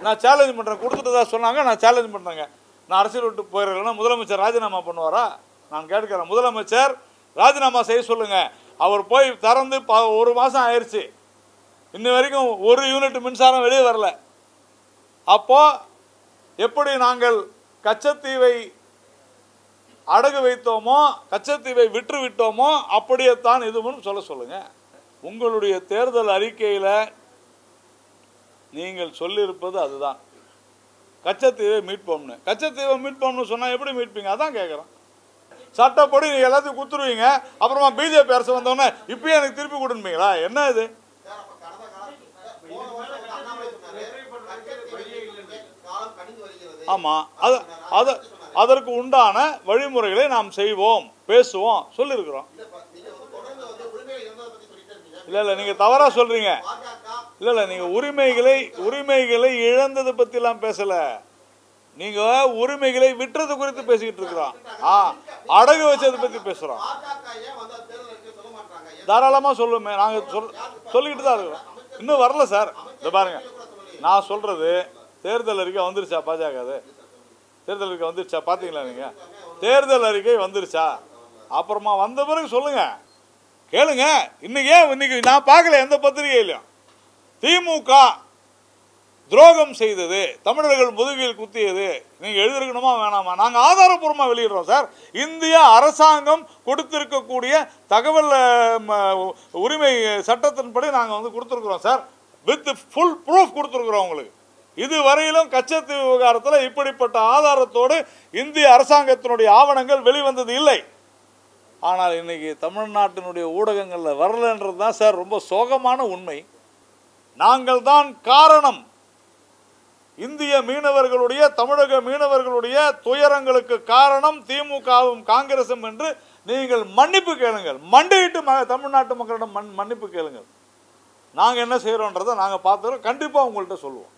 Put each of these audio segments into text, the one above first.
நான் சேலஞ்ச் பண்ணுறேன், கொடுத்துட்டு தான் சொன்னாங்க, நான் சேலஞ்ச் பண்ணுறேங்க. நான் அரசியல் விட்டு போயிடுறேன்னா முதலமைச்சர் ராஜினாமா பண்ணுவாரா? நான் கேட்கிறேன், முதலமைச்சர் ராஜினாமா செய்ய சொல்லுங்க. அவர் போய் திறந்து 1 மாதம் ஆயிடுச்சு, இன்ன வரைக்கும் 1 யூனிட் மின்சாரம் வெளியே வரல. அப்போ எப்படி நாங்கள் கச்சத்தீவை அடகு வைத்தோமோ, கச்சத்தீவை விற்று விட்டோமோ அப்படியே தான் இதுவும் சொல்லுங்க. உங்களுடைய தேர்தல் அறிக்கையில் நீங்கள் சொல்லியிருப்பது அதுதான், கச்சத்தீவை மீட்போம்னு. கச்சத்தீவை மீட்போம்னு சொன்னால் எப்படி மீட்பீங்க? அதான் கேட்குறேன். சட்டப்படி நீங்கள் எல்லாத்தையும் குத்துருவீங்க, அப்புறமா பிஜேபி அரசு வந்தோடனே இப்பயே எனக்கு திருப்பி கொடுப்பீங்களா? என்ன இது? ஆமாம், அதற்கு உண்டான வழிமுறைகளை நாம் செய்வோம், பேசுவோம், சொல்லியிருக்கிறோம். இல்லை நீங்கள் தவறாக சொல்கிறீங்க. இல்லை நீங்கள் உரிமைகளை இழந்ததை பற்றிலாம் பேசலை, நீங்கள் உரிமைகளை விட்டுறது குறித்து பேசிக்கிட்டு இருக்கிறோம். அடகு வச்சதை பற்றி பேசுகிறோம். தாராளமாக சொல்லுமே, நாங்கள் சொல்லிக்கிட்டு தான் இருக்கிறோம். இன்னும் வரல சார். இதை பாருங்க, நான் சொல்கிறது தேர்தல் அறிக்கை வந்துருச்சா? பாஜக தேர்தல் அறிக்கை வந்துருச்சா? பார்த்தீங்களா நீங்கள்? தேர்தல் அறிக்கை வந்துருச்சா? அப்புறமா வந்த பிறகு சொல்லுங்க, கேளுங்க. இன்னைக்கு நான் பார்க்கல எந்த பத்திரிகையிலையும் திமுக துரோகம் செய்தது, தமிழர்கள் முதுகில் குத்தியது நீங்கள் எழுதிருக்கணுமா வேணாமா? நாங்கள் ஆதாரப்பூர்வமாக வெளியிடுறோம் சார். இந்திய அரசாங்கம் கொடுத்திருக்கக்கூடிய தகவல் உரிமை சட்டத்தின்படி நாங்கள் கொடுத்துருக்குறோம் சார். வித் ஃபுல் ப்ரூஃப் கொடுத்துருக்குறோம் உங்களுக்கு. இதுவரையிலும் கச்சத்தீவு விவகாரத்தில் இப்படிப்பட்ட ஆதாரத்தோடு இந்திய அரசாங்கத்தினுடைய ஆவணங்கள் வெளிவந்தது இல்லை. ஆனால் இன்னைக்கு தமிழ்நாட்டினுடைய ஊடகங்களில் வரலன்றது தான் சார் ரொம்ப சோகமான உண்மை. நாங்கள் தான் காரணம். இந்திய மீனவர்களுடைய, தமிழக மீனவர்களுடைய துயரங்களுக்கு காரணம் திமுகவும் காங்கிரசும் என்று நீங்கள் மன்னிப்பு கேளுங்கள். மண்டியிட்டு தமிழ்நாட்டு மக்களிடம் மன்னிப்பு கேளுங்கள். நாங்கள் என்ன செய்கிறோன்றதை நாங்கள் பார்த்துக்கிறோம், கண்டிப்பாக உங்கள்கிட்ட சொல்லுவோம்.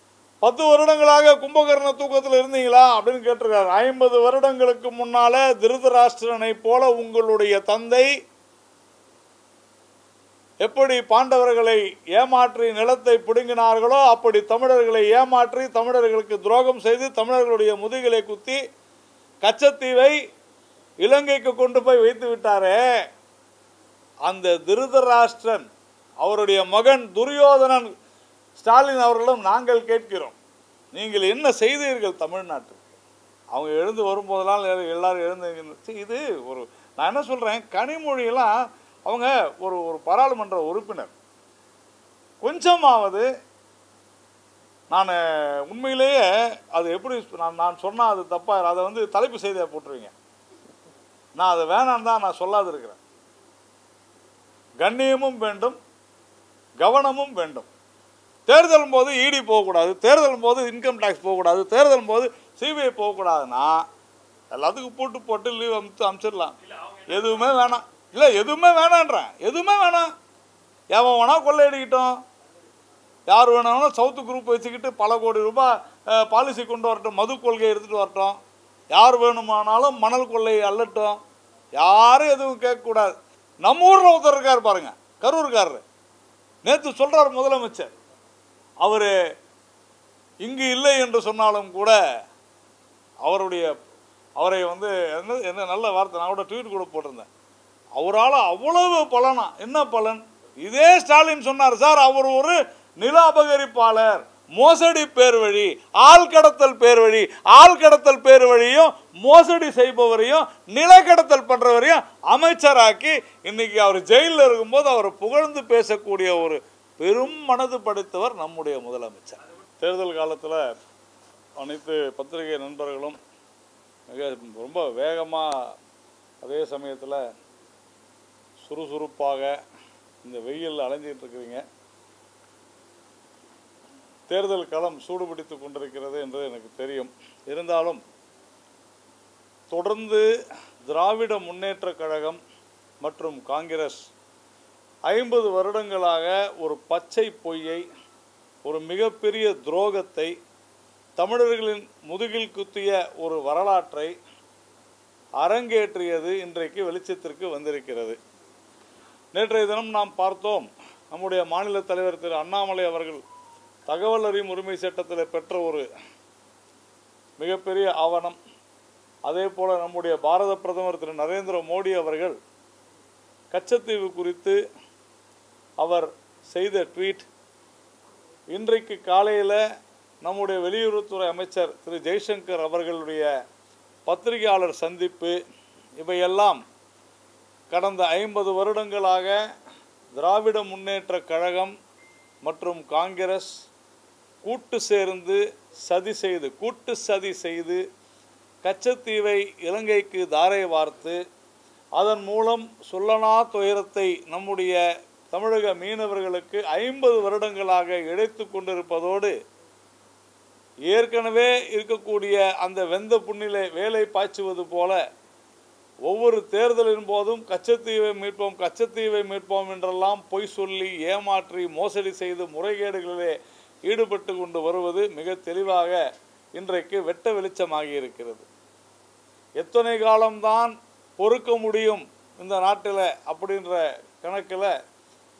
10 வருடங்களாக கும்பகர்ண தூக்கத்தில் இருந்தீங்களா அப்படின்னு கேட்டிருக்காரு. 50 வருடங்களுக்கு முன்னால திருதராஷ்டிரனை போல உங்களுடைய தந்தை எப்படி பாண்டவர்களை ஏமாற்றி நிலத்தை பிடுங்கினார்களோ அப்படி தமிழர்களை ஏமாற்றி தமிழர்களுக்கு துரோகம் செய்து தமிழர்களுடைய முதுகிலை குத்தி கச்சத்தீவை இலங்கைக்கு கொண்டு போய் வைத்து விட்டாரே, அந்த திருதராஷ்டிரன் அவருடைய மகன் துரியோதனன் ஸ்டாலின் அவர்களும் நாங்கள் கேட்கிறோம், நீங்கள் என்ன செய்தீர்கள் தமிழ்நாட்டுக்கு? அவங்க எழுந்து வரும்போதெல்லாம் எல்லாரும் எழுந்து இது ஒரு நான் என்ன சொல்கிறேன், கனிமொழியெல்லாம் அவங்க ஒரு பாராளுமன்ற உறுப்பினர், கொஞ்சமாவது நான் உண்மையிலேயே அது எப்படி நான் சொன்னால் அது தப்பாக, அதை தலைப்பு செய்தியாக போட்டுருவீங்க. நான் அதை வேணான்னு தான் நான் சொல்லாது இருக்கிறேன். கண்ணியமும் வேண்டும், கவனமும் வேண்டும். தேர்தல் போது இடி போகக்கூடாது, தேர்தல் போது இன்கம் டேக்ஸ் போகக்கூடாது, தேர்தல் போது சிபிஐ போகக்கூடாதுன்னா எல்லாத்துக்கும் போட்டு லீவ் அனுப்பிச்சிடலாம். எதுவுமே வேணாம். இல்லை எதுவுமே வேணான்றேன், எதுவுமே வேணாம். எவன் வேணா கொள்ளையடிக்கிட்டோம், யார் வேணாலும் சவுத்து குரூப் வச்சுக்கிட்டு பல கோடி ரூபாய் பாலிசி கொண்டு வரட்டும், மது கொள்கை எடுத்துகிட்டு வரட்டும், யார் வேணுமானாலும் மணல் கொள்ளையை அள்ளட்டும், யாரும் எதுவும் கேட்கக்கூடாது. நம்ம ஊரில் ஒருத்தர் இருக்கார் பாருங்க, கரூர்காரர், நேற்று சொல்கிறார் முதலமைச்சர், அவர் இங்கு இல்லை என்று சொன்னாலும் கூட அவரை என்ன நல்ல வார்த்தை, நான் கூட ட்வீட் கூட போட்டிருந்தேன், அவரால் அவ்வளவு பலனா. என்ன பலன்? இதே ஸ்டாலின் சொன்னார் சார், அவர் ஒரு நில அபகரிப்பாளர், மோசடி பேர் வழி, ஆள்கடத்தல் பேர் வழி, ஆள்கடத்தல் பேர் வழியும் மோசடி செய்பவரையும் நிலக்கடத்தல் பண்றவரையும் அமைச்சராக்கி இன்னைக்கு அவர் ஜெயிலில் இருக்கும்போது அவரை புகழ்ந்து பேசக்கூடிய ஒரு பெரும் மனது படைத்தவர் நம்முடைய முதலமைச்சர். தேர்தல் காலத்தில் அனைத்து பத்திரிகை நண்பர்களும் ரொம்ப வேகமாக, அதே சமயத்தில் சுறுசுறுப்பாக இந்த வெயில் அலைஞ்சிட்டு இருக்கிறீங்க. தேர்தல் களம் சூடுபிடித்து கொண்டிருக்கிறது என்று எனக்கு தெரியும். இருந்தாலும் தொடர்ந்து திராவிட முன்னேற்ற கழகம் மற்றும் காங்கிரஸ் 50 வருடங்களாக ஒரு பச்சை பொய்யை, ஒரு மிகப்பெரிய துரோகத்தை, தமிழர்களின் முதுகில் குத்திய ஒரு வரலாற்றை அரங்கேற்றியது இன்றைக்கு வெளிச்சத்திற்கு வந்திருக்கிறது. நேற்றைய தினம் நாம் பார்த்தோம், நம்முடைய மாநில தலைவர் திரு அண்ணாமலை அவர்கள் தகவல் அறியும் உரிமை சட்டத்தில் பெற்ற ஒரு மிகப்பெரிய ஆவணம். அதே போல நம்முடைய பாரத பிரதமர் திரு நரேந்திர மோடி அவர்கள் கச்சத்தீவு குறித்து அவர் செய்த ட்வீட், இன்றைக்கு காலையில் நம்முடைய வெளியுறவுத்துறை அமைச்சர் திரு ஜெய்சங்கர் அவர்களுடைய பத்திரிகையாளர் சந்திப்பு, இவையெல்லாம் கடந்த 50 வருடங்களாக திராவிட முன்னேற்ற கழகம் மற்றும் காங்கிரஸ் கூட்டு சதி செய்து கச்சத்தீவை இலங்கைக்கு தாரை வார்த்து அதன் மூலம் சொல்லனா துயரத்தை நம்முடைய தமிழக மீனவர்களுக்கு 50 வருடங்களாக இழைத்து கொண்டிருப்பதோடு, ஏற்கனவே இருக்கக்கூடிய அந்த வெந்த புண்ணிலே வேலை பாய்ச்சுவது போல ஒவ்வொரு தேர்தலின் போதும் கச்சத்தீவை மீட்போம் என்றெல்லாம் பொய் சொல்லி ஏமாற்றி மோசடி செய்து முறைகேடுகளிலே ஈடுபட்டு கொண்டு வருவது மிக தெளிவாக இன்றைக்கு வெட்ட வெளிச்சமாகி இருக்கிறது. எத்தனை காலம்தான் பொறுக்க முடியும் இந்த நாட்டில் அப்படின்ற கணக்கில்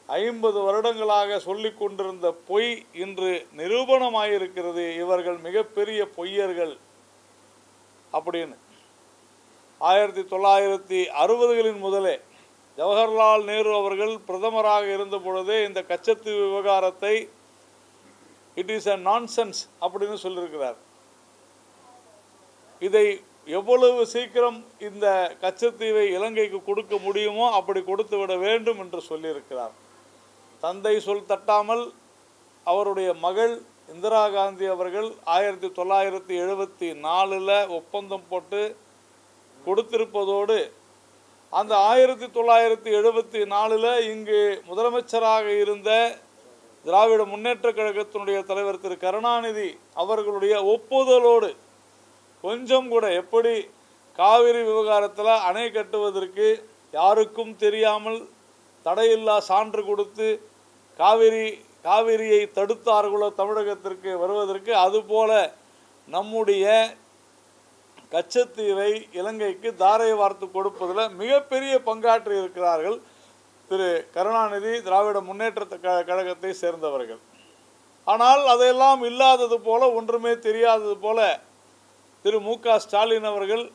50 வருடங்களாக சொல்லி கொண்டிருந்த பொய் இன்று நிரூபணமாயிருக்கிறது. இவர்கள் மிகப்பெரிய பொய்யர்கள் அப்படின்னு 1960களின் முதலே ஜவஹர்லால் நேரு அவர்கள் பிரதமராக இருந்த பொழுதே இந்த கச்சத்தீவு விவகாரத்தை இட் இஸ் அ நான்சென்ஸ் அப்படின்னு சொல்லியிருக்கிறார். இதை எவ்வளவு சீக்கிரம் இந்த கச்சத்தீவை இலங்கைக்கு கொடுக்க முடியுமோ அப்படி கொடுத்து விட வேண்டும் என்று சொல்லியிருக்கிறார். தந்தை சொல் தட்டாமல் அவருடைய மகள் இந்திரா காந்தி அவர்கள் 1974 ஒப்பந்தம் போட்டு கொடுத்திருப்பதோடு, அந்த 1974 இங்கு முதலமைச்சராக இருந்த திராவிட முன்னேற்ற கழகத்தினுடைய தலைவர் திரு கருணாநிதி அவர்களுடைய ஒப்புதலோடு கொஞ்சம் கூட எப்படி காவிரி விவகாரத்தில் அணை கட்டுவதற்கு யாருக்கும் தெரியாமல் தடையில்லா சான்று கொடுத்து காவிரியை தடுத்தார்களோ தமிழகத்திற்கு வருவதற்கு, அதுபோல நம்முடைய கச்சத்தீவை இலங்கைக்கு தாரை வார்த்து கொடுப்பதில் மிகப்பெரிய பங்காற்றி இருக்கிறார்கள் திரு கருணாநிதி, திராவிட முன்னேற்ற கழகத்தை சேர்ந்தவர்கள். ஆனால் அதையெல்லாம் இல்லாதது போல, ஒன்றுமே தெரியாதது போல திரு மு.க. ஸ்டாலின் அவர்கள்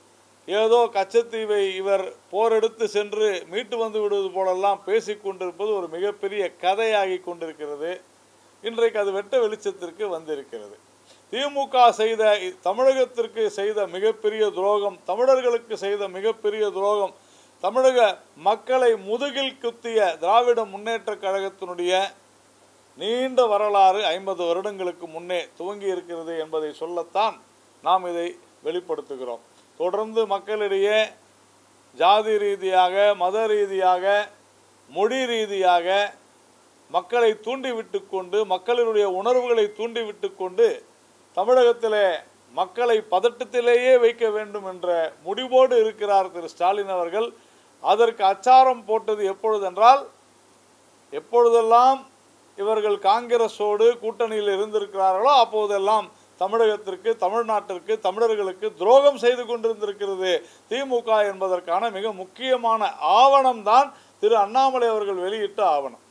ஏதோ கச்சத்தீவை இவர் போரெடுத்து சென்று மீட்டு வந்து விடுவது போலெல்லாம் பேசிக்கொண்டிருப்பது ஒரு மிகப்பெரிய கதையாகி கொண்டிருக்கிறது. இன்றைக்கு அது வெட்ட வெளிச்சத்திற்கு வந்திருக்கிறது. திமுக செய்த தமிழகத்திற்கு செய்த மிகப்பெரிய துரோகம், தமிழர்களுக்கு செய்த மிகப்பெரிய துரோகம், தமிழக மக்களை முதுகில் குத்திய திராவிட முன்னேற்ற கழகத்தினுடைய நீண்ட வரலாறு 50 வருடங்களுக்கு முன்னே துவங்கி இருக்கிறது என்பதை சொல்லத்தான் நாம் இதை வெளிப்படுத்துகிறோம். தொடர்ந்து மக்களிடையே ஜாதி ரீதியாக, மத ரீதியாக, மொழி ரீதியாக மக்களை தூண்டிவிட்டு கொண்டு, மக்களினுடைய உணர்வுகளை தூண்டிவிட்டு கொண்டு தமிழகத்திலே மக்களை பதட்டத்திலேயே வைக்க வேண்டும் என்ற முடிவோடு இருக்கிறார் திரு ஸ்டாலின் அவர்கள். அதற்கு அச்சாரம் போட்டது எப்பொழுதென்றால், எப்பொழுதெல்லாம் இவர்கள் காங்கிரஸோடு கூட்டணியில் இருந்திருக்கிறார்களோ அப்போதெல்லாம் தமிழகத்திற்கு, தமிழ்நாட்டிற்கு, தமிழர்களுக்கு துரோகம் செய்து கொண்டிருந்திருக்கிறது திமுக என்பதற்கான மிக முக்கியமான ஆவணம் தான் திரு அண்ணாமலை அவர்கள் வெளியிட்ட ஆவணம்.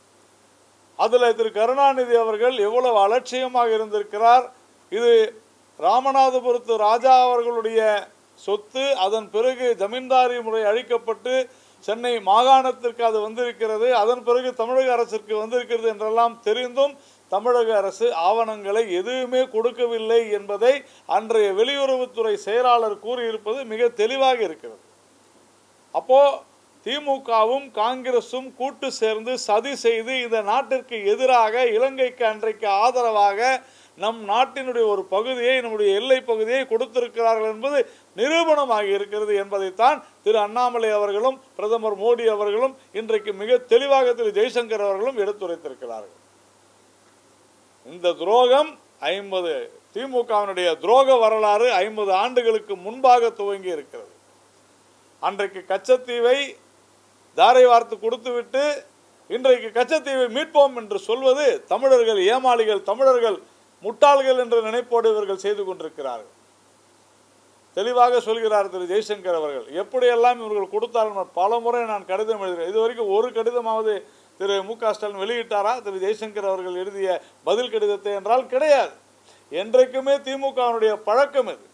அதில் திரு கருணாநிதி அவர்கள் எவ்வளவு அலட்சியமாக இருந்திருக்கிறார். இது ராமநாதபுரத்து ராஜா அவர்களுடைய சொத்து, அதன் பிறகு ஜமீன்தாரி முறை அழிக்கப்பட்டு சென்னை மாகாணத்திற்கு அது வந்திருக்கிறது, அதன் பிறகு தமிழக அரசிற்கு வந்திருக்கிறது என்றெல்லாம் தெரிந்தும் தமிழக அரசு ஆவணங்களை எதுவுமே கொடுக்கவில்லை என்பதை அன்றைய வெளியுறவுத்துறை செயலாளர் கூறியிருப்பது மிக தெளிவாக இருக்கிறது. அப்போ திமுகவும் காங்கிரசும் கூட்டு சேர்ந்து சதி செய்து இந்த நாட்டிற்கு எதிராக, இலங்கைக்கு அன்றைக்கு ஆதரவாக நம் நாட்டினுடைய ஒரு பகுதியை, நம்முடைய எல்லை பகுதியை கொடுத்திருக்கிறார்கள் என்பது நிரூபணமாகி இருக்கிறது என்பதைத்தான் திரு அண்ணாமலை அவர்களும் பிரதமர் மோடி அவர்களும் இன்றைக்கு மிக தெளிவாக திரு ஜெய்சங்கர் அவர்களும் எடுத்துரைத்திருக்கிறார்கள். இந்த துரோகம் திமுகவினுடைய துரோக வரலாறு 50 ஆண்டுகளுக்கு முன்பாக துவங்கி இருக்கிறது. அன்றைக்கு கச்சத்தீவை தாரை வார்த்து கொடுத்துவிட்டு இன்றைக்கு கச்சத்தீவை மீட்போம் என்று சொல்வது தமிழர்கள் ஏமாளிகள், தமிழர்கள் முட்டாள்கள் என்ற நினைப்போடு இவர்கள் செய்து கொண்டிருக்கிறார்கள். தெளிவாக சொல்கிறார் திரு ஜெய்சங்கர் அவர்கள். எப்படியெல்லாம் இவர்கள் கொடுத்தார்கள் பல முறை நான் கடிதம் எழுதுகிறேன். இதுவரைக்கும் ஒரு கடிதமாவது திரு மு.க. ஸ்டாலின் வெளியிட்டாரா திரு ஜெய்சங்கர் அவர்கள் எழுதிய பதில் கடிதத்தை என்றால் கிடையாது. என்றைக்குமே திமுகவினுடைய பழக்கம் இது.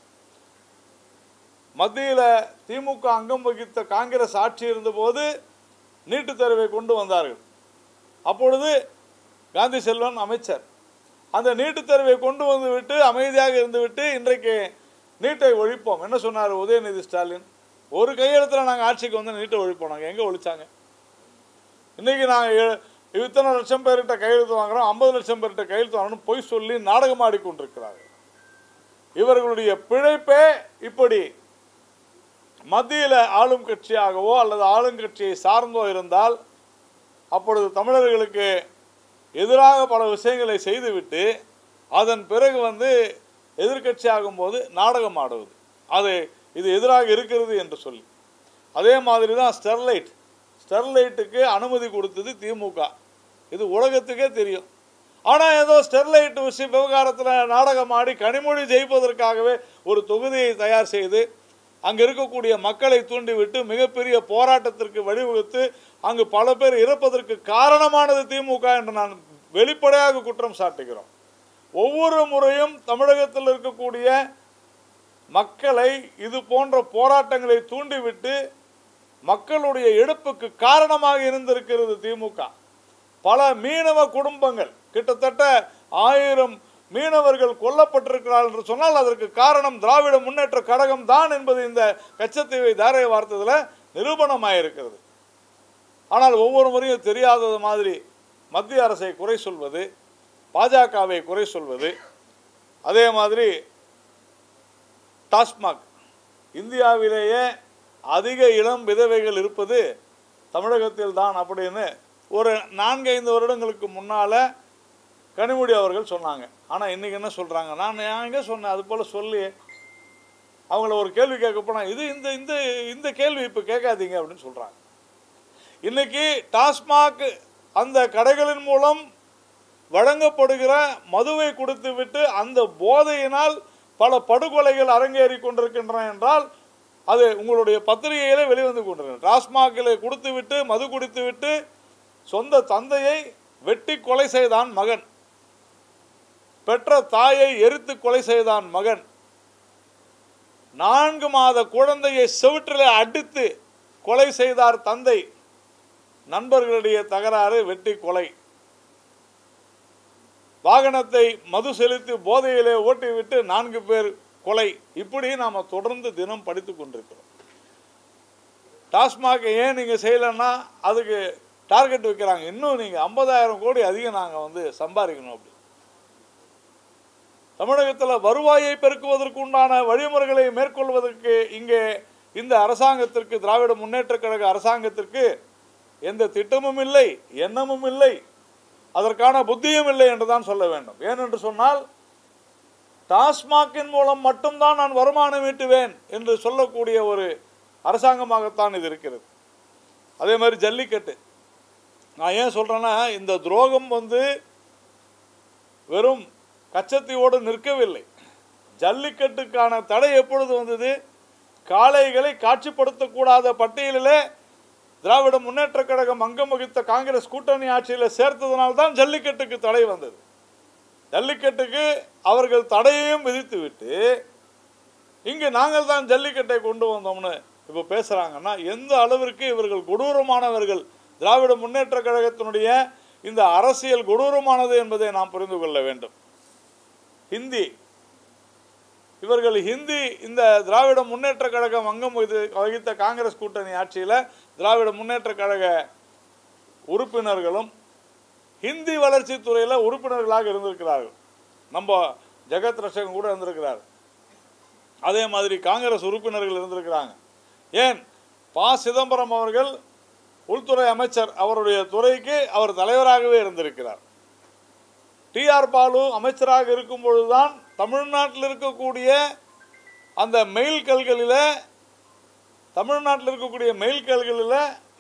மத்தியில் திமுக அங்கம் வகித்த காங்கிரஸ் ஆட்சி இருந்தபோது நீட்டுத் தேர்வை கொண்டு வந்தார்கள். அப்பொழுது காந்தி செல்வன் அமைச்சர் அந்த நீட்டுத் தேர்வை கொண்டு வந்து விட்டு அமைதியாக இருந்துவிட்டு இன்றைக்கு நீட்டை ஒழிப்போம் என்ன சொன்னார் உதயநிதி ஸ்டாலின்? ஒரு கையெழுத்தில் நாங்கள் ஆட்சிக்கு வந்து நீட்டை ஒழிப்போம். நாங்கள் எங்கே ஒழிச்சாங்க? இன்றைக்கி நாங்கள் இத்தனை லட்சம் பேர்கிட்ட கையெழுத்து வாங்குறோம், 50 லட்சம் பேர்கிட்ட கையெழுத்து வாங்கணும் பொய் சொல்லி நாடகம் ஆடிக்கொண்டிருக்கிறார்கள். இவர்களுடைய பிழைப்பே இப்படி. மத்தியில் ஆளும் கட்சியாகவோ அல்லது ஆளுங்கட்சியை சார்ந்தோ இருந்தால் அப்பொழுது தமிழர்களுக்கு எதிராக பல விஷயங்களை செய்துவிட்டு அதன் பிறகு வந்து எதிர்கட்சி ஆகும்போது நாடகம் ஆடுவது, அது இது எதிராக இருக்கிறது என்று சொல்லி. அதே மாதிரி தான் ஸ்டெர்லைட்டுக்கு அனுமதி கொடுத்தது திமுக. இது உலகத்துக்கே தெரியும். ஆனால் ஏதோ ஸ்டெர்லைட் விஷயம் விவகாரத்தில் நாடகம் ஆடி கனிமொழி ஜெயிப்பதற்காகவே ஒரு தொகுதியை தயார் செய்து அங்கே இருக்கக்கூடிய மக்களை தூண்டிவிட்டு மிகப்பெரிய போராட்டத்திற்கு வழிவகுத்து அங்கு பல பேர் இறப்பதற்கு காரணமானது திமுக என்று நான் வெளிப்படையாக குற்றம் சாட்டுகிறோம். ஒவ்வொரு முறையும் தமிழகத்தில் இருக்கக்கூடிய மக்களை இது போன்ற போராட்டங்களை தூண்டிவிட்டு மக்களுடைய எடுப்புக்கு காரணமாக இருந்திருக்கிறது திமுக. பல மீனவ குடும்பங்கள் கிட்டத்தட்ட 1000 மீனவர்கள் கொல்லப்பட்டிருக்கிறார்கள் என்று சொன்னால் அதற்கு காரணம் திராவிட முன்னேற்ற கழகம் தான் என்பது இந்த கச்சத்தீவை தாரை வார்த்ததில் நிரூபணமாயிருக்கிறது. ஆனால் ஒவ்வொரு முறையும் தெரியாதது மாதிரி மத்திய அரசை குறை சொல்வது, பாஜகவை குறை சொல்வது, அதே மாதிரி டாஸ்மாக் இந்தியாவிலேயே அதிக இளம் விதவைகள் இருப்பது தமிழகத்தில் தான் அப்படின்னு ஒரு 4-5 வருடங்களுக்கு முன்னால் கனிமொழி அவர்கள் சொன்னாங்க. ஆனால் இன்றைக்கி என்ன சொல்கிறாங்க? நான் எங்கே சொன்னேன் அது போல் சொல்லி அவங்கள ஒரு கேள்வி கேட்க போனால் இது இந்த இந்த இந்த கேள்வி இப்போ கேட்காதீங்க அப்படின்னு சொல்கிறாங்க. இன்றைக்கி டாஸ்மாக் அந்த கடைகளின் மூலம் வழங்கப்படுகிற மதுவை கொடுத்து விட்டு அந்த போதையினால் பல படுகொலைகள் அரங்கேறி கொண்டிருக்கின்றன என்றால் அது உங்களுடைய பத்திரிகையிலே வெளிவந்து கொண்டிருக்கிறது. டாஸ்மாகில் கொடுத்து விட்டு மது குடித்து விட்டு சொந்த தந்தையை வெட்டி கொலை செய்தான் மகன், பெற்ற தாயை எரித்து கொலை செய்தான் மகன், 4 மாத குழந்தையை செவிற்றில் அடித்து கொலை செய்தார் தந்தை, நண்பர்களுடைய தகராறு வெட்டி கொலை, வாகனத்தை மது செலுத்தி போதையிலே ஓட்டிவிட்டு 4 பேர் கொலை. இப்படி நாம் தொடர்ந்து தினம் படித்து கொண்டிருக்கிறோம். டாஸ்மாக் ஏன் நீங்கள் செய்யலைன்னா அதுக்கு டார்கெட் வைக்கிறாங்க. இன்னும் நீங்கள் 50,000 கோடி அதிகம் நாங்கள் வந்து சம்பாதிக்கணும் அப்படி. தமிழகத்தில் வருவாயை பெருக்குவதற்கு உண்டான வழிமுறைகளை மேற்கொள்வதற்கு இங்கே இந்த அரசாங்கத்திற்கு, திராவிட முன்னேற்ற கழக அரசாங்கத்திற்கு எந்த திட்டமும் இல்லை, எண்ணமும் இல்லை, அதற்கான புத்தியும் இல்லை என்று தான் சொல்ல வேண்டும். ஏனென்று சொன்னால் டாஸ்மாகின் மூலம் மட்டும்தான் நான் வருமானம் ஈட்டுவேன் என்று சொல்லக்கூடிய ஒரு அரசாங்கமாகத்தான் இது இருக்கிறது. அதே மாதிரி ஜல்லிக்கட்டு நான் ஏன் சொல்கிறேன்னா, இந்த துரோகம் வந்து வெறும் கச்சத்தீவோடு நிற்கவில்லை. ஜல்லிக்கட்டுக்கான தடை எப்பொழுது வந்தது? காளைகளை காட்சிப்படுத்தக்கூடாத பட்டியலிலே திராவிட முன்னேற்ற கழகம் அங்கம் வகித்த காங்கிரஸ் கூட்டணி ஆட்சியில் சேர்த்ததனால்தான் ஜல்லிக்கட்டுக்கு தடை வந்தது. ஜல்லிக்கட்டுக்கு அவர்கள் தடையையும் விதித்துவிட்டு இங்கு நாங்கள் தான் ஜல்லிக்கட்டை கொண்டு வந்தோம்னு இப்போ பேசுகிறாங்கன்னா எந்த அளவிற்கு இவர்கள் கொடூரமானவர்கள், திராவிட முன்னேற்ற கழகத்தினுடைய இந்த அரசியல் கொடூரமானது என்பதை நாம் புரிந்து கொள்ள வேண்டும். ஹிந்தி, இவர்கள் ஹிந்தி இந்த திராவிட முன்னேற்ற கழகம் அங்கம் வகித்த காங்கிரஸ் கூட்டணி ஆட்சியில் திராவிட முன்னேற்ற கழக உறுப்பினர்களும் ஹிந்தி வளர்ச்சி துறையில் உறுப்பினர்களாக இருந்திருக்கிறார்கள். நம்ம ஜெகத் ரட்சகன் கூட இருந்திருக்கிறார். அதே மாதிரி காங்கிரஸ் உறுப்பினர்கள் இருந்திருக்கிறாங்க. ஏன் சிதம்பரம் அவர்கள் உள்துறை அமைச்சர், அவருடைய துறைக்கு அவர் தலைவராகவே இருந்திருக்கிறார். பாலு அமைச்சராக இருக்கும் பொழுதுதான் தமிழ்நாட்டில் இருக்கக்கூடிய அந்த தமிழ்நாட்டில் இருக்கக்கூடிய மெயில்கல்களில்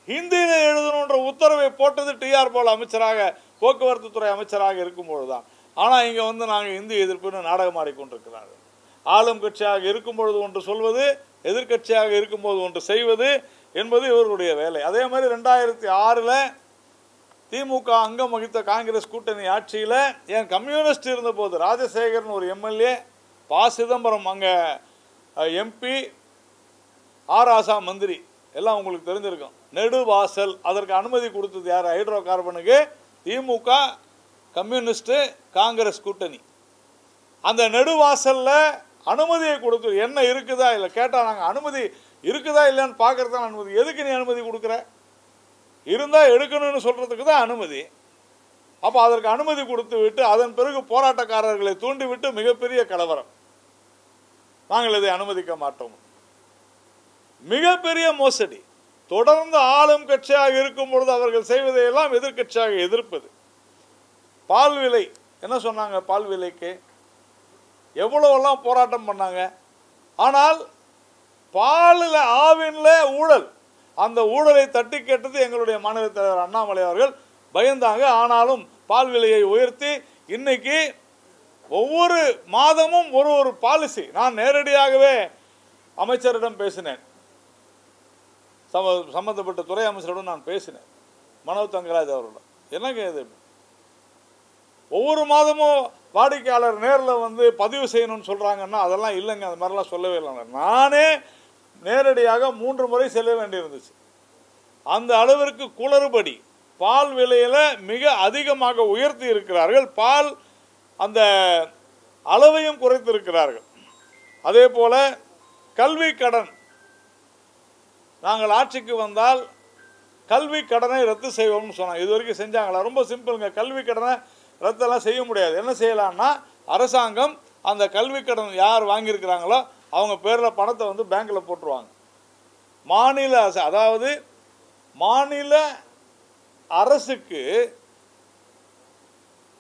ஹிந்தியில் எழுதணுன்ற உத்தரவை போட்டது பாலு அமைச்சராக, போக்குவரத்து துறை அமைச்சராக இருக்கும் பொழுதுதான். ஆனால் இங்கே வந்து நாங்கள் ஹிந்தி எதிர்ப்புன்னு நாடகம் ஆடிக்கொண்டிருக்கிறார்கள். ஆளும் கட்சியாக இருக்கும் பொழுது ஒன்று சொல்வது, எதிர்கட்சியாக இருக்கும்போது ஒன்று செய்வது என்பது இவர்களுடைய வேலை. அதே மாதிரி 2006 திமுக அங்கம் வகித்த காங்கிரஸ் கூட்டணி ஆட்சியில் ஏன் கம்யூனிஸ்ட் இருந்தபோது ராஜசேகரன் ஒரு எம்எல்ஏ, ப. சிதம்பரம் அங்கே எம்பி, ஆர். ராசா மந்திரி, எல்லாம் உங்களுக்கு தெரிஞ்சிருக்கும். நெடுவாசல் அதற்கு அனுமதி கொடுத்தது யார்? ஹைட்ரோ கார்பனுக்கு திமுக, கம்யூனிஸ்ட், காங்கிரஸ் கூட்டணி. அந்த நெடுவாசல்ல அனுமதியை கொடுத்து என்ன இருக்குதா இல்லை கேட்டால் நாங்கள் அனுமதி இருக்குதா இல்லைன்னு பார்க்கறது தான் அனுமதி. எதுக்கு நீ அனுமதி கொடுக்குற? இருந்தால் எடுக்கணும்னு சொல்கிறதுக்கு தான் அனுமதி. அப்போ அதற்கு அனுமதி கொடுத்து விட்டு அதன் பிறகு போராட்டக்காரர்களை தூண்டிவிட்டு மிகப்பெரிய கலவரம். நாங்கள் இதை அனுமதிக்க மாட்டோம். மிகப்பெரிய மோசடி. தொடர்ந்து ஆளும் கட்சியாக இருக்கும் பொழுது அவர்கள் செய்வதையெல்லாம் எதிர்கட்சியாக எதிர்ப்பது. பால் விலை என்ன சொன்னாங்க? பால் விலைக்கு எவ்வளவெல்லாம் போராட்டம் பண்ணாங்க. ஆனால் பாலில் ஆவின்ல ஊழல், அந்த ஊழலை தட்டி கேட்டது எங்களுடைய மாநில தலைவர் அண்ணாமலை அவர்கள். பயந்தாங்க. ஆனாலும் பால் விலையை உயர்த்தி இன்னைக்கு ஒவ்வொரு மாதமும் ஒரு பாலிசி. நான் நேரடியாகவே அமைச்சரிடம் பேசினேன், சம்பந்தப்பட்ட துறை அமைச்சரிடம் நான் பேசினேன், மனோஜ் தங்கராஜ் அவர்களிடம். என்னங்க இது, ஒவ்வொரு மாதமும் வாடிக்கையாளர் நேரில் வந்து பதிவு செய்யணும்னு சொல்கிறாங்கன்னா அதெல்லாம் இல்லைங்க, அது மாதிரிலாம் சொல்லவே இல்லை. நானே நேரடியாக 3 முறை செல்ல வேண்டியிருந்துச்சு. அந்த அளவிற்கு குளறுபடி பால் விலையில் மிக அதிகமாக உயர்த்தி இருக்கிறார்கள். பால் அந்த அளவையும் குறைத்திருக்கிறார்கள். அதே போல கல்வி கடன், நாங்கள் ஆட்சிக்கு வந்தால் கல்வி கடனை ரத்து செய்வோம்னு சொன்னாங்க. இது வரைக்கும் செஞ்சாங்களா? ரொம்ப சிம்பிளுங்க. கல்வி கடனை ரத்தெல்லாம் செய்ய முடியாது. என்ன செய்யலாம்னா அரசாங்கம் அந்த கல்வி கடன் யார் வாங்கியிருக்கிறாங்களோ அவங்க பேரில் பணத்தை வந்து பேங்க்கில் போட்டுருவாங்க. மாநில அரசு, அதாவது மாநில அரசுக்கு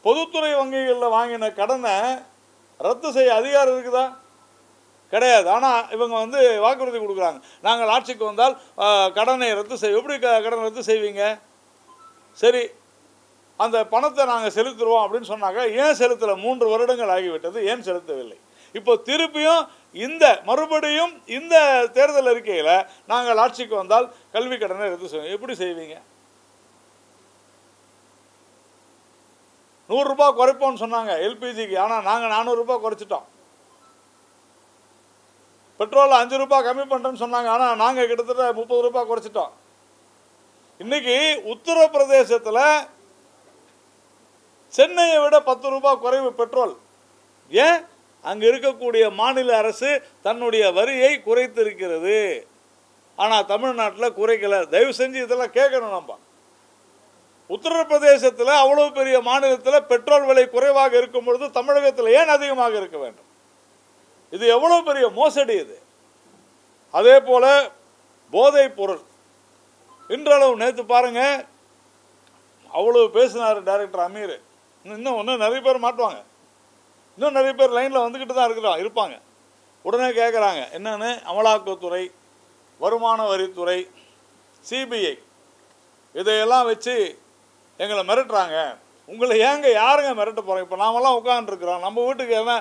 பொதுத்துறை வங்கிகளில் வாங்கின கடனை ரத்து செய்ய அதிகாரம் இருக்குதா? கிடையாது. ஆனால் இவங்க வந்து வாக்குறுதி கொடுக்குறாங்க, நாங்கள் ஆட்சிக்கு வந்தால் கடனை ரத்து செய்ய. எப்படி கடன் ரத்து செய்வீங்க? சரி, அந்த பணத்தை நாங்கள் செலுத்துருவோம் அப்படின்னு சொன்னாங்க. ஏன் செலுத்தலை? 3 வருடங்கள் ஆகிவிட்டது. ஏன் செலுத்தவில்லை? இப்போ திருப்பியும் மறுபடியும் இந்த தேர்தல் அறிக்கையில் நாங்கள் ஆட்சிக்கு வந்தால் கல்வி கடனை ரத்து செய்வோம். எப்படி செய்வீங்க? 100 ரூபாய் குறைப்போம்னு சொன்னாங்க எல்பிஜிக்கு. ஆனால் நாங்கள் 400 ரூபாய் குறைச்சிட்டோம். பெட்ரோல் 5 ரூபாய் கம்மி பண்ணுறேன்னு சொன்னாங்க. ஆனால் நாங்கள் கிட்டத்தட்ட 30 ரூபாய் குறைச்சிட்டோம். இன்னைக்கு உத்தரப்பிரதேசத்தில் சென்னையை விட 10 ரூபாய் குறைவு பெட்ரோல். ஏன்? அங்கே இருக்கக்கூடிய மாநில அரசு தன்னுடைய வரியை குறைத்திருக்கிறது. ஆனால் தமிழ்நாட்டில் குறைக்கல. தயவு செஞ்சு இதெல்லாம் கேட்கணும். நம்ம உத்தரப்பிரதேசத்தில் அவ்வளவு பெரிய மாநிலத்தில் பெட்ரோல் விலை குறைவாக இருக்கும் பொழுது தமிழகத்தில் ஏன் அதிகமாக இருக்க வேண்டும்? இது எவ்வளவு பெரிய மோசடி இது. அதே போல போதைப் பொருள் இன்றளவு நேற்று பாருங்க அவ்வளவு பேசினார் டைரக்டர் அமீர். இன்னும் நிறைய பேர் மாட்டுவாங்க. இன்னும் நிறைய பேர் லைனில் வந்துக்கிட்டு தான் இருப்பாங்க. உடனே கேட்குறாங்க என்னன்னு, அமலாக்கத்துறை, வருமான வரித்துறை, சிபிஐ இதையெல்லாம் வச்சு எங்களை மிரட்டுறாங்க. உங்களை யாருங்க மிரட்ட போகிறோம்? இப்போ நாமெல்லாம் உட்காந்துருக்குறோம். நம்ம வீட்டுக்கு என்ன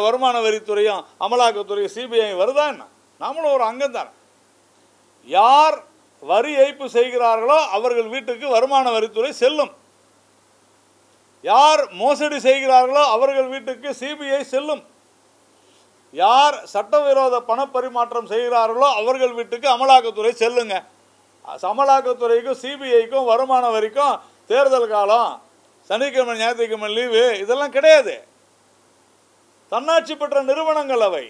வருமான வரித்துறையும் அமலாக்கத்துறையும் சிபிஐ வருதா என்ன? நாமளும் ஒரு அங்கம் தானே. யார் வரி ஏய்ப்பு செய்கிறார்களோ அவர்கள் வீட்டுக்கு வருமான வரித்துறை செல்லும். யார் மோசடி செய்கிறார்களோ அவர்கள் வீட்டுக்கு சிபிஐ செல்லும். யார் சட்டவிரோத பணப்பரிமாற்றம் செய்கிறார்களோ அவர்கள் வீட்டுக்கு அமலாக்கத்துறை செல்லுங்க. அமலாக்கத்துறைக்கும் சிபிஐக்கும் வருமான வரிக்கும் தேர்தல் காலம், சனிக்கிழமை ஞாயிற்றுக்கிழமை லீவு, இதெல்லாம் கிடையாது. தன்னாட்சி பெற்ற நிறுவனங்கள் அவை.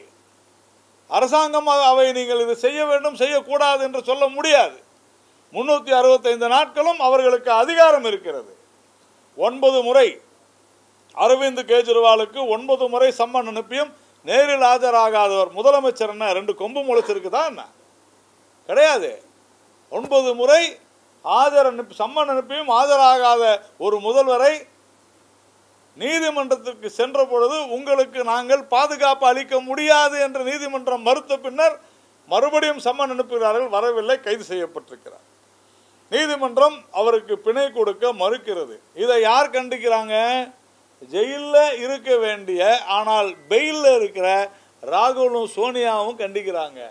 அரசாங்கமாக அவை நீங்கள் இது செய்ய வேண்டும் செய்யக்கூடாது என்று சொல்ல முடியாது. 365 நாட்களும் அவர்களுக்கு அதிகாரம் இருக்கிறது. 9 முறை அரவிந்த் கெஜ்ரிவாலுக்கு 9 முறை சம்மன் அனுப்பியும் நேரில் ஆஜராகாதவர் முதலமைச்சர். என்ன 2 கொம்பு முளைச்சிருக்குதா என்ன? கிடையாது. 9 முறை சம்மன் அனுப்பியும் ஆஜராகாத ஒரு முதல்வரை நீதிமன்றத்திற்கு சென்ற பொழுது உங்களுக்கு நாங்கள் பாதுகாப்பு அளிக்க முடியாது என்று நீதிமன்றம் மறுத்த பின்னர் மறுபடியும் சம்மன் அனுப்புகிறார்கள். வரவில்லை, கைது செய்யப்பட்டிருக்கிறார். நீதிமன்றம் அவருக்கு பிணை கொடுக்க மறுக்கிறது. இதை யார் கண்டிக்கிறாங்க? ஜெயிலில் இருக்க வேண்டிய ஆனால் பெயிலில் இருக்கிற ராகுலும் சோனியாவும் கண்டிக்கிறாங்க.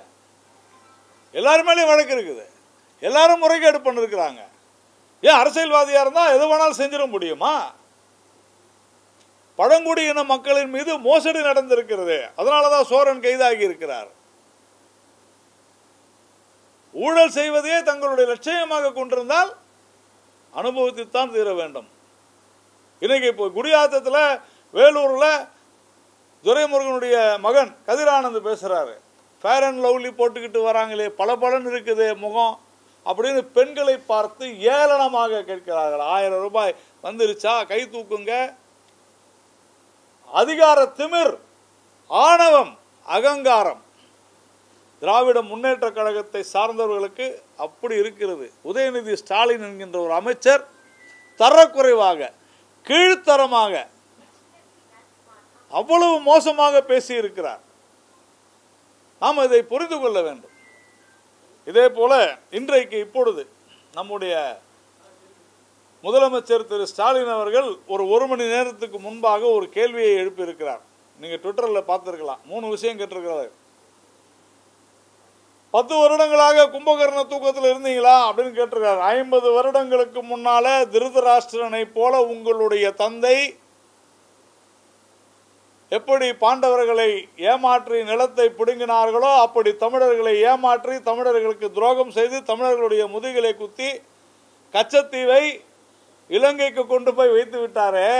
எல்லாரும் மேலேயும் வழக்கு இருக்குது. எல்லாரும் முறைகேடு பண்ணிருக்கிறாங்க. ஏன் அரசியல்வாதியா இருந்தா எது வேணாலும் செஞ்சிட முடியுமா? பழங்குடியின மக்களின் மீது மோசடி நடந்திருக்கிறது. அதனாலதான் சோரன் கைதாகி இருக்கிறார். ஊழல் செய்வதையே தங்களுடைய லட்சியமாக கொண்டிருந்தால் அனுபவத்தைத்தான் தீர வேண்டும். இன்னைக்கு இப்போ குடியாத்தத்தில் வேலூர்ல துரைமுருகனுடைய மகன் கதிரானந்த் பேசுறாரு. ஃபேர் அண்ட் லவ்லி போட்டுக்கிட்டு வராங்களே, பல பலன் இருக்குது முகம் அப்படின்னு பெண்களை பார்த்து ஏளனமாக கேட்கிறார்கள். 1000 ரூபாய் வந்துருச்சா கை தூக்குங்க. அதிகார திமிர், ஆணவம், அகங்காரம் திராவிட முன்னேற்ற கழகத்தை சார்ந்தவர்களுக்கு அப்படி இருக்கிறது. உதயநிதி ஸ்டாலின் என்கின்ற ஒரு அமைச்சர் தரக்குறைவாக, கீழ்த்தரமாக, அவ்வளவு மோசமாக பேசி இருக்கிறார். நாம் இதை புரிந்து கொள்ள வேண்டும். இதே போல இன்றைக்கு இப்பொழுது நம்முடைய முதலமைச்சர் திரு ஸ்டாலின் அவர்கள் ஒரு மணி நேரத்துக்கு முன்பாக ஒரு கேள்வியை எழுப்பியிருக்கிறார். நீங்க ட்விட்டரில் பார்த்திருக்கலாம். 3 விஷயம் கேட்டிருக்கிறார். 10 வருடங்களாக கும்பகர்ண தூக்கத்தில் இருந்தீங்களா அப்படின்னு கேட்டிருக்காரு. 50 வருடங்களுக்கு முன்னால திருதராஷ்டிரனை போல உங்களுடைய தந்தை எப்படி பாண்டவர்களை ஏமாற்றி நிலத்தை பிடுங்கினார்களோ அப்படி தமிழர்களை ஏமாற்றி தமிழர்களுக்கு துரோகம் செய்து தமிழர்களுடைய முதுகிலை குத்தி கச்சத்தீவை இலங்கைக்கு கொண்டு போய் வைத்து விட்டாரே,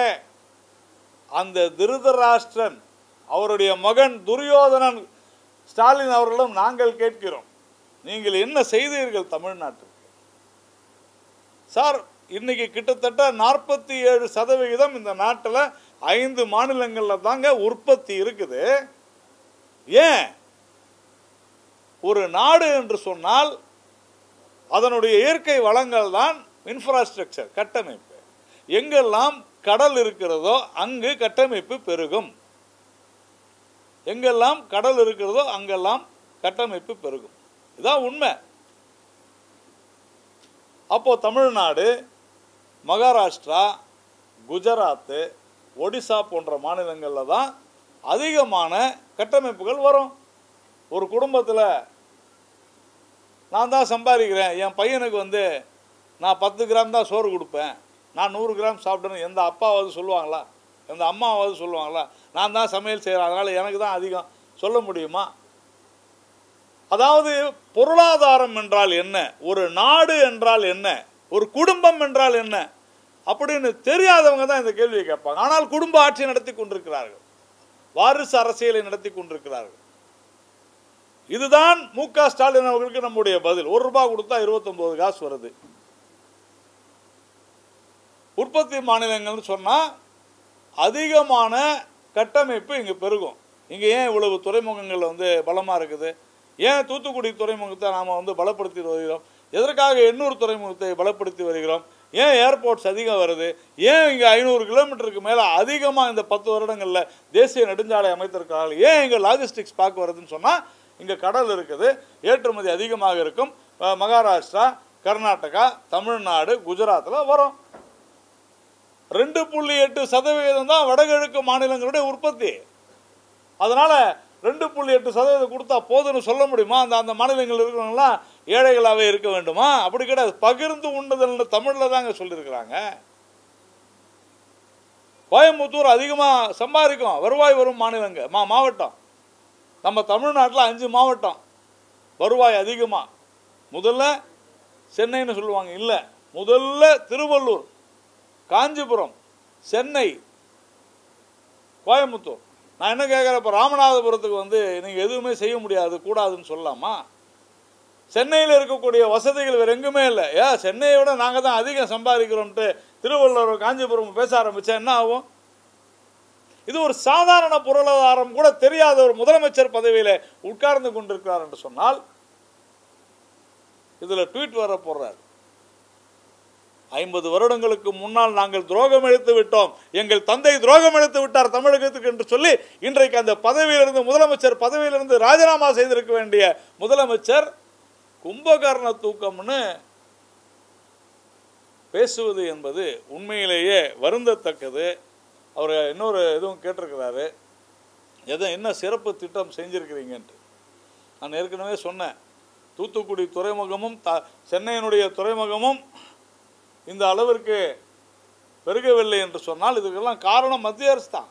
அந்த திருதராஷ்டிரன் அவருடைய மகன் துரியோதனன் ஸ்டாலின் அவர்களும் நாங்கள் கேட்கிறோம், நீங்கள் என்ன செய்தீர்கள் தமிழ்நாட்டுக்கு? சார், இன்னைக்கு கிட்டத்தட்ட 47% இந்த நாட்டில் 5 மாநிலங்களில் தாங்க உற்பத்தி இருக்குது. ஏன்? ஒரு நாடு என்று சொன்னால் அதனுடைய இயற்கை வளங்கள் தான் இன்ஃப்ராஸ்ட்ரக்சர், கட்டமைப்பு. எங்கெல்லாம் கடல் இருக்கிறதோ அங்கு கட்டமைப்பு பெருகும். எங்கெல்லாம் கடல் இருக்கிறதோ அங்கெல்லாம் கட்டமைப்பு பெருகும். இதான் உண்மை. அப்போ தமிழ்நாடு, மகாராஷ்டிரா, குஜராத்து, ஒடிசா போன்ற மாநிலங்களில் தான் அதிகமான கட்டமைப்புகள் வரும். ஒரு குடும்பத்தில் நான் தான் சம்பாதிக்கிறேன், என் பையனுக்கு நான் 10 கிராம் தான் சோறு கொடுப்பேன், நான் 100 கிராம் சாப்பிட்டேன்னு எந்த அப்பாவாவது சொல்லுவாங்களா? எந்த அம்மாவாவது சொல்லுவாங்களா? நான் தான் சமையல் செய்கிறேன் அதனால் எனக்கு தான் அதிகம் சொல்ல முடியுமா? அதாவது பொருளாதாரம் என்றால் என்ன, ஒரு நாடு என்றால் என்ன, ஒரு குடும்பம் என்றால் என்ன அப்படின்னு தெரியாதவங்க தான் இந்த கேள்வியை கேட்பாங்க. ஆனால் குடும்ப ஆட்சி நடத்தி கொண்டிருக்கிறார்கள், வாரிசு அரசியலை நடத்தி கொண்டிருக்கிறார்கள். இதுதான் மு.க. ஸ்டாலின் அவர்களுக்கு நம்முடைய பதில். 1 ரூபாய் கொடுத்தா 29 காசு வருது. உற்பத்தி மாநிலங்கள்னு சொன்னால் அதிகமான கட்டமைப்பு இங்கே பெருகும். இங்கே ஏன் இவ்வளவு துறைமுகங்கள் பலமாக இருக்குது? ஏன் தூத்துக்குடி துறைமுகத்தை நாம் பலப்படுத்தி வருகிறோம்? எதற்காக எண்ணூர் துறைமுகத்தை பலப்படுத்தி வருகிறோம்? ஏன் ஏர்போர்ட்ஸ் அதிகம் வருது? ஏன் இங்கே 500 கிலோமீட்டருக்கு மேலே அதிகமாக இந்த 10 வருடங்களில் தேசிய நெடுஞ்சாலை அமைத்திருக்கிறார்கள்? ஏன் இங்கே லாஜிஸ்டிக்ஸ் பார்க்க வருதுன்னு சொன்னால் இங்கே கடல் இருக்குது, ஏற்றுமதி அதிகமாக இருக்கும். மகாராஷ்டிரா, கர்நாடகா, தமிழ்நாடு, குஜராத்தில் வரும். 2.8% தான் வடகிழக்கு மாநிலங்களுடைய உற்பத்தி. அதனால 2.8% கொடுத்தா போதுன்னு சொல்ல முடியுமா? அந்த மாநிலங்கள் இருக்கிறவங்களாம் ஏழைகளாகவே இருக்க வேண்டுமா? அப்படி கிடையாது. பகிர்ந்து உண்ணுதல்னு தமிழில் தாங்க சொல்லியிருக்கிறாங்க. கோயம்புத்தூர் அதிகமாக சம்பாதிக்கும், வருவாய் வரும் மாவட்டம். நம்ம தமிழ்நாட்டில் 5 மாவட்டம் வருவாய் அதிகமாக. முதல்ல சென்னைன்னு சொல்லுவாங்க, இல்லை, முதல்ல திருவள்ளூர், காஞ்சிபுரம், சென்னை, கோயம்புத்தூர். நான் என்ன கேட்குறேன், இப்போ ராமநாதபுரத்துக்கு நீங்கள் எதுவுமே செய்ய முடியாது, கூடாதுன்னு சொல்லலாமா? சென்னையில் இருக்கக்கூடிய வசதிகள் வேறு எங்குமே இல்லை. சென்னையை விட நாங்கள் தான் அதிகம் சம்பாதிக்கிறோம்ட்டு திருவள்ளூர், காஞ்சிபுரம் பேச ஆரம்பித்தா என்ன ஆகும்? இது ஒரு சாதாரண பொருளாதாரம் கூட தெரியாத ஒரு முதலமைச்சர் பதவியில் உட்கார்ந்து கொண்டிருக்கிறார் என்று சொன்னால் இதில் ட்வீட் வர போடுறார். 50 வருடங்களுக்கு முன்னால் நாங்கள் துரோகம் இழைத்து விட்டோம், எங்கள் தந்தை துரோகம் இழைத்து விட்டார் தமிழகத்துக்கு என்று சொல்லி இன்றைக்கு அந்த பதவியிலிருந்து, முதலமைச்சர் பதவியிலிருந்து ராஜினாமா செய்திருக்க வேண்டிய முதலமைச்சர் கும்பகர்ண தூக்கம்னு பேசுவது என்பது உண்மையிலேயே வருந்தத்தக்கது. அவர் இன்னொரு இதுவும் கேட்டிருக்கிறாரு, என்ன சிறப்பு திட்டம் செஞ்சிருக்கிறீங்கன்ட்டு. நான் ஏற்கனவே சொன்னேன், தூத்துக்குடி துறைமுகமும் சென்னையினுடைய துறைமுகமும் இந்த அளவிற்கு பெருகவில்லை என்று சொன்னால் இதுக்கெல்லாம் காரணம் மத்திய அரசு தான்.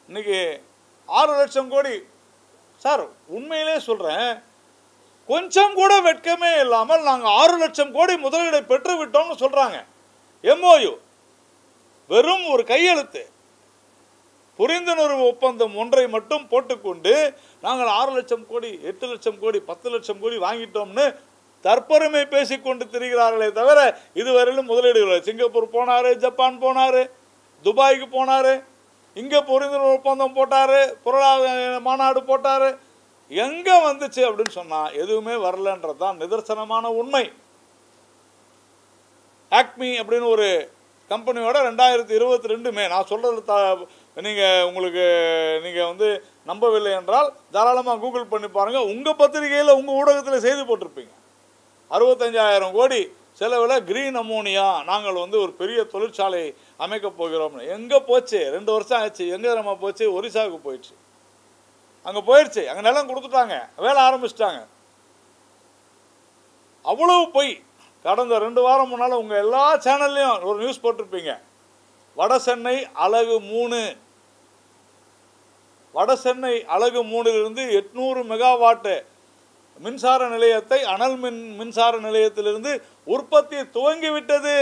இன்னைக்கு 6 லட்சம் கோடி சார், உண்மையிலே சொல்றேன், கொஞ்சம் கூட வெட்கமே இல்லாமல் நாங்கள் 6 லட்சம் கோடி முதலீடை பெற்று விட்டோம்னு சொல்றாங்க. MOU வெறும் ஒரு கையெழுத்து, புரிந்துணர்வு ஒப்பந்தம் ஒன்றை மட்டும் போட்டுக்கொண்டு நாங்கள் 6 லட்சம் கோடி 8 லட்சம் கோடி 10 லட்சம் கோடி வாங்கிட்டோம்னு தற்பெருமை பேசிக்கொண்டு திரிகிறார்களே தவிர இதுவரையிலும் முதலீடுகள். சிங்கப்பூர் போனாரு, ஜப்பான் போனாரு, துபாய்க்கு போனாரு, இங்கே புரிந்துணர்வு ஒப்பந்தம் போட்டாரு, பொருளாதார மாநாடு போட்டாரு. எங்கே வந்துச்சு அப்படின்னு சொன்னால் எதுவுமே வரலன்றது தான் நிதர்சனமான உண்மை. ஆக்மி அப்படின்னு ஒரு கம்பெனியோட 2022 மே, நான் சொல்கிறது நீங்கள் வந்து நம்பவில்லை என்றால் தாராளமாக கூகுள் பண்ணி பாருங்கள். உங்கள் பத்திரிகையில் உங்கள் ஊடகத்தில் செய்தி போட்டிருப்பீங்க. 65,000 கோடி செலவில் கிரீன் அமோனியா நாங்கள் வந்து ஒரு பெரிய தொழிற்சாலை அமைக்க போகிறோம்னு. எங்கே போச்சு? 2 வருஷம் ஆச்சு. எங்கே நம்ம போச்சு? ஒரிசாவுக்கு போயிடுச்சு. அங்கே போயிடுச்சு. அங்கே நிலம் கொடுத்துட்டாங்க, வேலை ஆரம்பிச்சிட்டாங்க. அவ்வளவு போய் கடந்த 2 வாரம் முன்னால் உங்கள் எல்லா சேனல்லையும் ஒரு நியூஸ் போட்டிருப்பீங்க. வடசென்னை அலகு 3, வடசென்னை அலகு 3லிருந்து 800 மெகாவாட்டு மின்சார நிலையத்தை அனல் மின்சார நிலையத்திலிருந்து உற்பத்தி துவங்கிவிட்டது.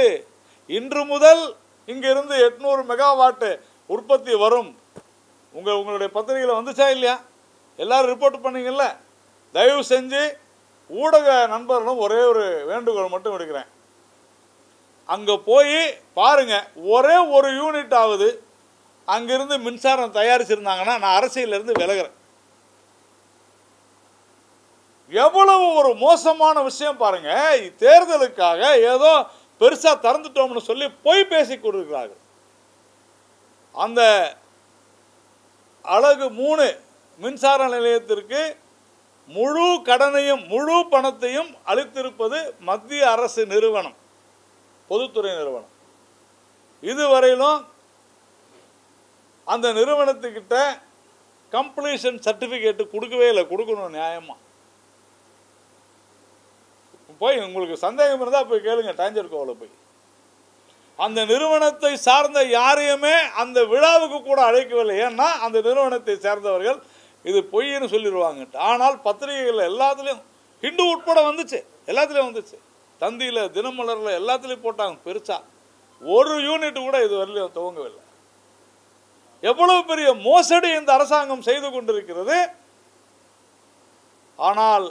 இன்று முதல் இங்கிருந்து 800 மெகாவாட்டு உற்பத்தி வரும். உங்களுடைய பத்திரிகையில் வந்துச்சா இல்லையா? எல்லாரும் ரிப்போர்ட் பண்ணீங்கல்ல. தயவு செஞ்சு ஊடக நண்பர்களும் ஒரே ஒரு வேண்டுகோள் மட்டும் விடுக்கிறேன். அங்கே போய் பாருங்க, ஒரே ஒரு யூனிட் ஆகுது அங்கிருந்து மின்சாரம் தயாரிச்சிருந்தாங்கன்னா நான் அரசியலிருந்து விலகிறேன். எவ்வளவு ஒரு மோசமான விஷயம் பாருங்க. தேர்தலுக்காக ஏதோ பெருசா திறந்துட்டோம்னு சொல்லி பொய் பேசி கொண்டிருக்கிறார்கள். அந்த அலகு 3 மின்சார நிலையத்திற்கு முழு கடனையும் முழு பணத்தையும் அளித்திருப்பது மத்திய அரசு நிறுவனம், பொதுத்துறை நிறுவனம். இதுவரையிலும் அந்த நிறுவனத்துக்கிட்ட கம்ப்ளீஷன் சர்டிபிகேட் கொடுக்கவே இல்லை. கொடுக்கணும் நியாயமா. போய் உங்களுக்கு சந்தேகம் இருந்தால் போய் கேளுங்க, டாஞ்சர் கோவில் போய். அந்த நிறுவனத்தை சார்ந்த யாரையுமே அந்த விழாவுக்கு கூட அழைக்கவில்லை. ஏன்னா அந்த நிறுவனத்தை சேர்ந்தவர்கள் இது பொய்ன்னு சொல்லிடுவாங்க. ஆனால் பத்திரிகைகள் எல்லாத்துலேயும், ஹிந்து உட்பட வந்துச்சு, எல்லாத்துலேயும் வந்துச்சு. தந்தியில், தினமலரில் எல்லாத்துலேயும் போட்டாங்க பெருசா. ஒரு யூனிட் கூட இது வரலையும் துவங்கவில்லை. எவ்வளவு பெரிய மோசடி இந்த அரசாங்கம் செய்து கொண்டிருக்கிறது. ஆனால்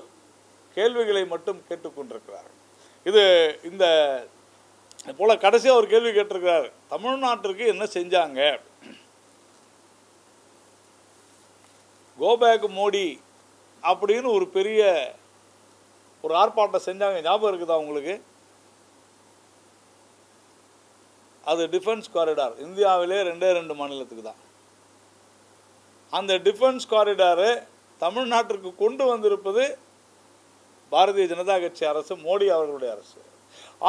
கேள்விகளை மட்டும் கேட்டுக்கொண்டிருக்கிறார்கள். இது இந்த போல கடைசியாக ஒரு கேள்வி கேட்டிருக்கிறார், தமிழ்நாட்டிற்கு என்ன செஞ்சாங்க? கோபேக் மோடி அப்படின்னு ஒரு பெரிய ஒரு ஆர்ப்பாட்டம் செஞ்சாங்க, ஞாபகம் இருக்குதா உங்களுக்கு? அது டிஃபென்ஸ் காரிடார். இந்தியாவிலே 2 மாநிலத்துக்கு தான். அந்த டிஃபென்ஸ் காரிடாரை தமிழ்நாட்டிற்கு கொண்டு வந்திருப்பது பாரதிய ஜனதா கட்சி அரசு, மோடி அவர்களுடைய அரசு.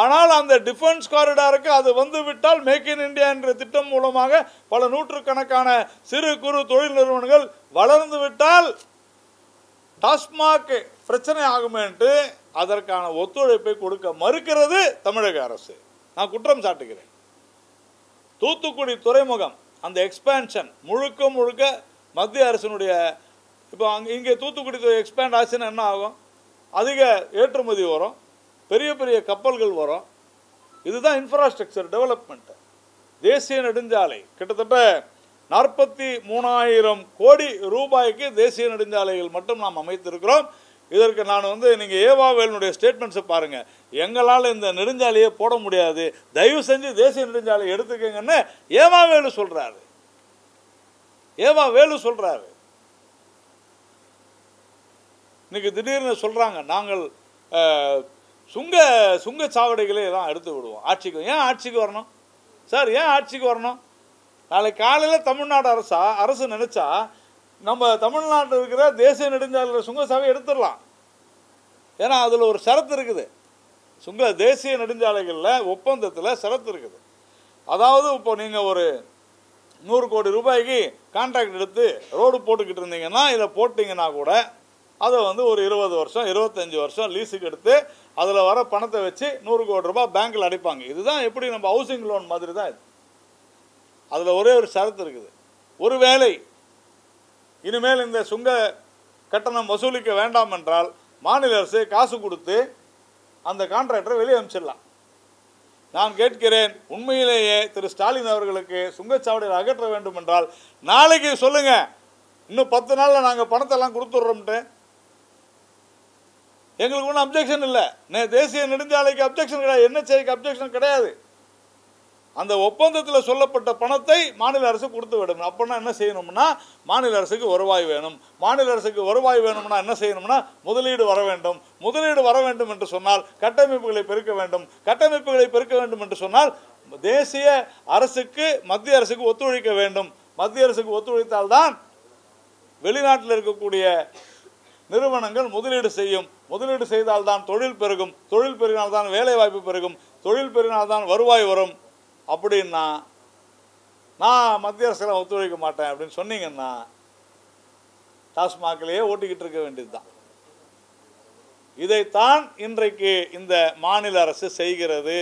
ஆனால் அந்த டிஃபென்ஸ் காரிடாருக்கு அது வந்து விட்டால் மேக் இன் இந்தியா என்ற திட்டம் மூலமாக பல நூற்றுக்கணக்கான சிறு குறு தொழில் நிறுவனங்கள் வளர்ந்து விட்டால் டாஸ்மாக் பிரச்சனை ஆகும் என்று அதற்கான ஒத்துழைப்பை கொடுக்க மறுக்கிறது தமிழக அரசு. நான் குற்றம் சாட்டுகிறேன். தூத்துக்குடி துறைமுகம் அந்த எக்ஸ்பேன்ஷன் முழுக்க மத்திய அரசினுடைய. இப்போ இங்கே தூத்துக்குடி எக்ஸ்பேண்ட் ஆச்சுன்னா என்ன ஆகும்? அதிக ஏற்றுமதி வரும், பெரிய பெரிய கப்பல்கள் வரும். இதுதான் இன்ஃப்ராஸ்ட்ரக்சர் டெவலப்மெண்ட். தேசிய நெடுஞ்சாலை கிட்டத்தட்ட 43,000 கோடி ரூபாய்க்கு தேசிய நெடுஞ்சாலைகள் மட்டும் நாம் அமைத்திருக்கிறோம். இதற்கு நான் நீங்கள் ஏவாவேலுடைய ஸ்டேட்மெண்ட்ஸை பாருங்கள். எங்களால் இந்த நெடுஞ்சாலையை போட முடியாது, தயவு செஞ்சு தேசிய நெடுஞ்சாலை எடுத்துக்கங்கன்னு ஏவாவேலு சொல்கிறாரு. ஏவாவேலு சொல்கிறாரு. இன்னைக்கு திடீர்னு சொல்கிறாங்க நாங்கள் சுங்கச்சாவடிகளை எல்லாம் எடுத்து விடுவோம் ஆட்சிக்கு. ஏன் ஆட்சிக்கு வரணும் சார்? ஏன் ஆட்சிக்கு வரணும்? நாளைக்கு காலையில் தமிழ்நாடு அரசு நினச்சா நம்ம தமிழ்நாட்டில் இருக்கிற தேசிய நெடுஞ்சாலையில் சுங்கச்சாவை எடுத்துடலாம். ஏன்னா அதில் ஒரு ஷரத்து இருக்குது. தேசிய நெடுஞ்சாலைகளில் ஒப்பந்தத்தில் ஷரத்து இருக்குது. அதாவது இப்போ நீங்கள் ஒரு 100 கோடி ரூபாய்க்கு கான்ட்ராக்ட் எடுத்து ரோடு போட்டுக்கிட்டு இருந்தீங்கன்னா, இதை போட்டிங்கன்னா கூட அதை வந்து ஒரு 20 வருஷம் 25 வருஷம் லீஸுக்கு எடுத்து அதில் வர பணத்தை வச்சு 100 கோடி ரூபாய் பேங்க்கில் அடைப்பாங்க. இதுதான் எப்படி நம்ம ஹவுசிங் லோன் மாதிரி தான் இது. அதில் ஒரே ஒரு ஷரத்து இருக்குது. ஒருவேளை இனிமேல் இந்த சுங்க கட்டணம் வசூலிக்க வேண்டாம் என்றால் மாநில அரசு காசு கொடுத்து அந்த கான்ட்ராக்டரை வெளியே அனுப்பிச்சிடலாம். நான் கேட்கிறேன், உண்மையிலேயே திரு ஸ்டாலின் அவர்களுக்கு சுங்கச்சாவடியில் அகற்ற வேண்டும் என்றால் நாளைக்கு சொல்லுங்க, இன்னும் 10 நாளில் நாங்கள் பணத்தெல்லாம் கொடுத்துட்றோம்ட்டு. எங்களுக்கு ஒன்றும் அப்ஜெக்ஷன் இல்லை. தேசிய நெடுஞ்சாலைக்கு அப்ஜெக்ஷன் கிடையாது, NHAIக்கு அப்ஜெக்ஷன் கிடையாது. அந்த ஒப்பந்தத்தில் சொல்லப்பட்ட பணத்தை மாநில அரசு கொடுத்து விடும். அப்படின்னா என்ன செய்யணும்னா, மாநில அரசுக்கு வருவாய் வேணும். மாநில அரசுக்கு வருவாய் வேணும்னா என்ன செய்யணும்னா, முதலீடு வர வேண்டும். முதலீடு வர வேண்டும் என்று சொன்னால் கட்டமைப்புகளை பெருக்க வேண்டும். கட்டமைப்புகளை பெருக்க வேண்டும் என்று சொன்னால் தேசிய அரசுக்கு மத்திய அரசுக்கு ஒத்துழைக்க வேண்டும். மத்திய அரசுக்கு ஒத்துழைத்தால்தான் வெளிநாட்டில் இருக்கக்கூடிய நிறுவனங்கள் முதலீடு செய்யும். முதலீடு செய்தால்தான் தொழில் பெருகும். தொழில் பெருகினால்தான் வேலை வாய்ப்பு பெருகும். தொழில் பெருகினால்தான் வருவாய் வரும். அப்படின்னா நான் மத்திய அரசில் ஒத்துழைக்க மாட்டேன் அப்படின்னு சொன்னீங்கன்னா டாஸ்மாகிலேயே ஓட்டிக்கிட்டு இருக்க வேண்டியதுதான். இதைத்தான் இன்றைக்கு இந்த மாநில அரசு செய்கிறது.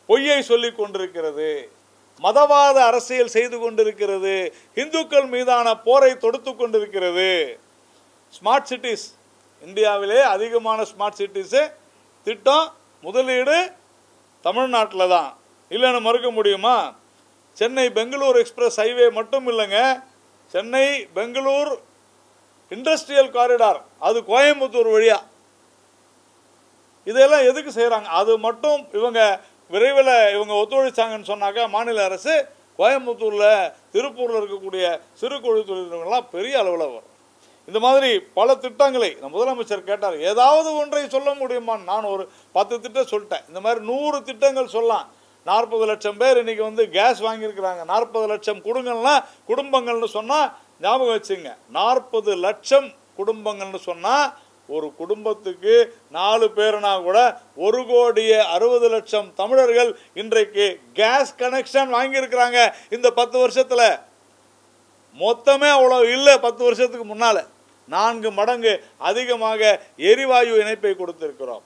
பொய்யை சொல்லிக் கொண்டிருக்கிறது. மதவாத அரசியல் செய்து கொண்டிருக்கிறது. இந்துக்கள் மீதான போரை தொடுத்து கொண்டிருக்கிறது. ஸ்மார்ட் சிட்டிஸ், இந்தியாவிலே அதிகமான ஸ்மார்ட் சிட்டிஸு திட்டம் முதலீடு தமிழ்நாட்டில் தான். இல்லைன்னு மறுக்க முடியுமா? சென்னை பெங்களூர் எக்ஸ்பிரஸ் ஹைவே மட்டும் இல்லைங்க, சென்னை பெங்களூர் இண்டஸ்ட்ரியல் காரிடார், அது கோயம்புத்தூர் வழியா. இதெல்லாம் எதுக்கு செய்கிறாங்க? அது மட்டும் இவங்க விரைவில் இவங்க ஒத்துழைச்சாங்கன்னு சொன்னாக்கா மாநில அரசு கோயம்புத்தூரில் திருப்பூரில் இருக்கக்கூடிய சிறு குறு தொழில்கள்லாம் பெரிய அளவில் வரும். இந்த மாதிரி பல திட்டங்களை முதலமைச்சர் கேட்டார், ஏதாவது ஒன்றை சொல்ல முடியுமா? நான் ஒரு 10 திட்டம் சொல்லிட்டேன். இந்த மாதிரி 100 திட்டங்கள் சொல்லலாம். 40 லட்சம் பேர் இன்னைக்கு வந்து கேஸ் வாங்கியிருக்கிறாங்க. 40 லட்சம் குடும்பங்கள்னு சொன்னால் ஞாபகம் வச்சுங்க, 40 லட்சம் குடும்பங்கள்னு சொன்னால் ஒரு குடும்பத்துக்கு 4 பேர்னா கூட 1,60,00,000 தமிழர்கள் இன்றைக்கு கேஸ் கனெக்ஷன் வாங்கியிருக்கிறாங்க. இந்த 10 வருஷத்தில் மொத்தமே அவ்வளோ இல்லை. 10 வருஷத்துக்கு முன்னால் 4 மடங்கு அதிகமாக எரிவாயு இணைப்பை கொடுத்திருக்கிறோம்.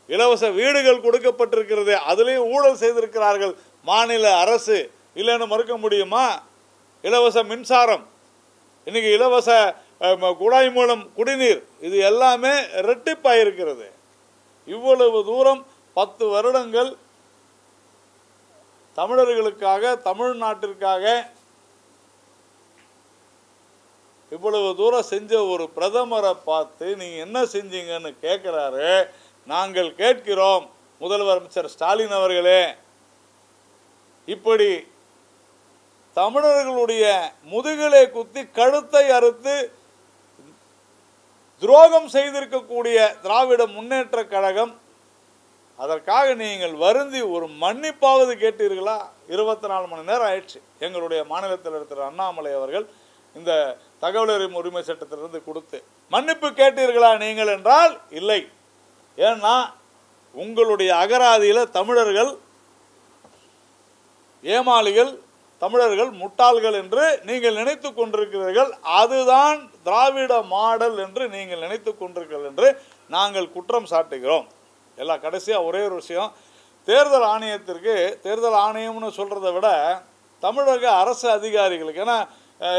இலவச வீடுகள் கொடுக்கப்பட்டிருக்கிறது. அதுலேயும் ஊழல் செய்திருக்கிறார்கள் மாநில அரசு. இல்லைன்னு மறுக்க முடியுமா? இலவச மின்சாரம், இன்னைக்கு இலவச குழாய் மூலம் குடிநீர், இது எல்லாமே இரட்டிப்பாயிருக்கிறது. இவ்வளவு தூரம் 10 வருடங்கள் தமிழர்களுக்காக, தமிழ்நாட்டிற்காக இவ்வளவு தூரம் செஞ்ச ஒரு பிரதமரை பார்த்து நீங்க என்ன செஞ்சீங்கன்னு கேட்கிறாரு. நாங்கள் கேட்கிறோம், முதலமைச்சர் ஸ்டாலின் அவர்களே, இப்படி தமிழர்களுடைய முதுகிலே குத்தி கழுத்தை அறுத்து துரோகம் செய்திருக்கக்கூடிய திராவிட முன்னேற்ற கழகம், அதற்காக நீங்கள் வருந்தி ஒரு மன்னிப்பாவது கேட்டீர்களா? 24 மணி நேரம் ஆயிடுச்சு. எங்களுடைய மாநிலத்தில் இருக்கிற அண்ணாமலை அவர்கள் இந்த தகவல் அறியும் உரிமை சட்டத்திலிருந்து கொடுத்து மன்னிப்பு கேட்டீர்களா நீங்கள் என்றால் இல்லை. ஏன்னா உங்களுடைய அகராதியில் தமிழர்கள் ஏமாளிகள், தமிழர்கள் முட்டாள்கள் என்று நீங்கள் நினைத்து கொண்டிருக்கிறீர்கள். அதுதான் திராவிட மாடல் என்று நீங்கள் நினைத்து கொண்டிருக்கிறீர்கள் என்று நாங்கள் குற்றம் சாட்டுகிறோம். எல்லாம் கடைசியாக ஒரே ஒரு விஷயம், தேர்தல் ஆணையத்திற்கு, தேர்தல் ஆணையம்னு சொல்கிறத விட தமிழக அரசு அதிகாரிகளுக்கு, ஏன்னா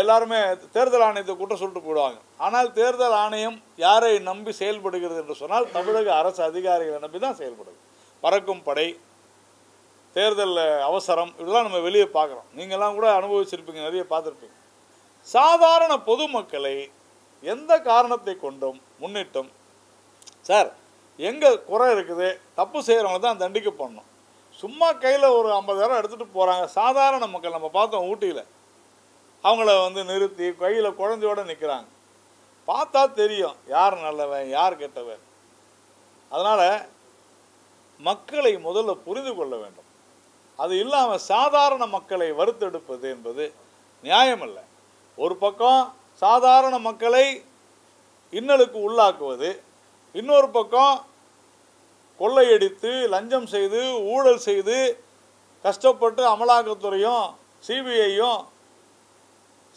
எல்லாருமே தேர்தல் ஆணையத்தை குற்றம் சொல்லிட்டு போயிடுவாங்க. ஆனால் தேர்தல் ஆணையம் யாரை நம்பி செயல்படுகிறது என்று சொன்னால் தமிழக அரசு அதிகாரிகளை நம்பி தான் செயல்படுது. பறக்கும் படை, தேர்தல் அவசரம், இதெல்லாம் நம்ம வெளியே பார்க்குறோம். நீங்கள்லாம் கூட அனுபவிச்சிருப்பீங்க, நிறைய பார்த்துருப்பீங்க. சாதாரண பொதுமக்களை எந்த காரணத்தை கொண்டும் முன்னிட்டும், சார் எங்கே குறை இருக்குது, தப்பு செய்கிறவங்க தான் தண்டிக்க பண்ணணும். சும்மா கையில் ஒரு 50,000 எடுத்துகிட்டு போகிறாங்க சாதாரண மக்கள். நம்ம பார்த்தோம் ஊட்டியில், அவங்கள வந்து நிறுத்தி கையில் குழந்தையோடு நிற்கிறாங்க. பார்த்தா தெரியும் யார் நல்லவன் யார் கெட்டவன். அதனால் மக்களை முதல்ல புரிந்து கொள்ள வேண்டும். அது இல்லாமல் சாதாரண மக்களை வறுத்தெடுப்பது என்பது நியாயமல்ல. ஒரு பக்கம் சாதாரண மக்களை இன்னலுக்கு உள்ளாக்குவது, இன்னொரு பக்கம் கொள்ளையடித்து லஞ்சம் செய்து ஊழல் செய்து கஷ்டப்பட்டு அமலாக்கத்துறையும் சிபிஐயும்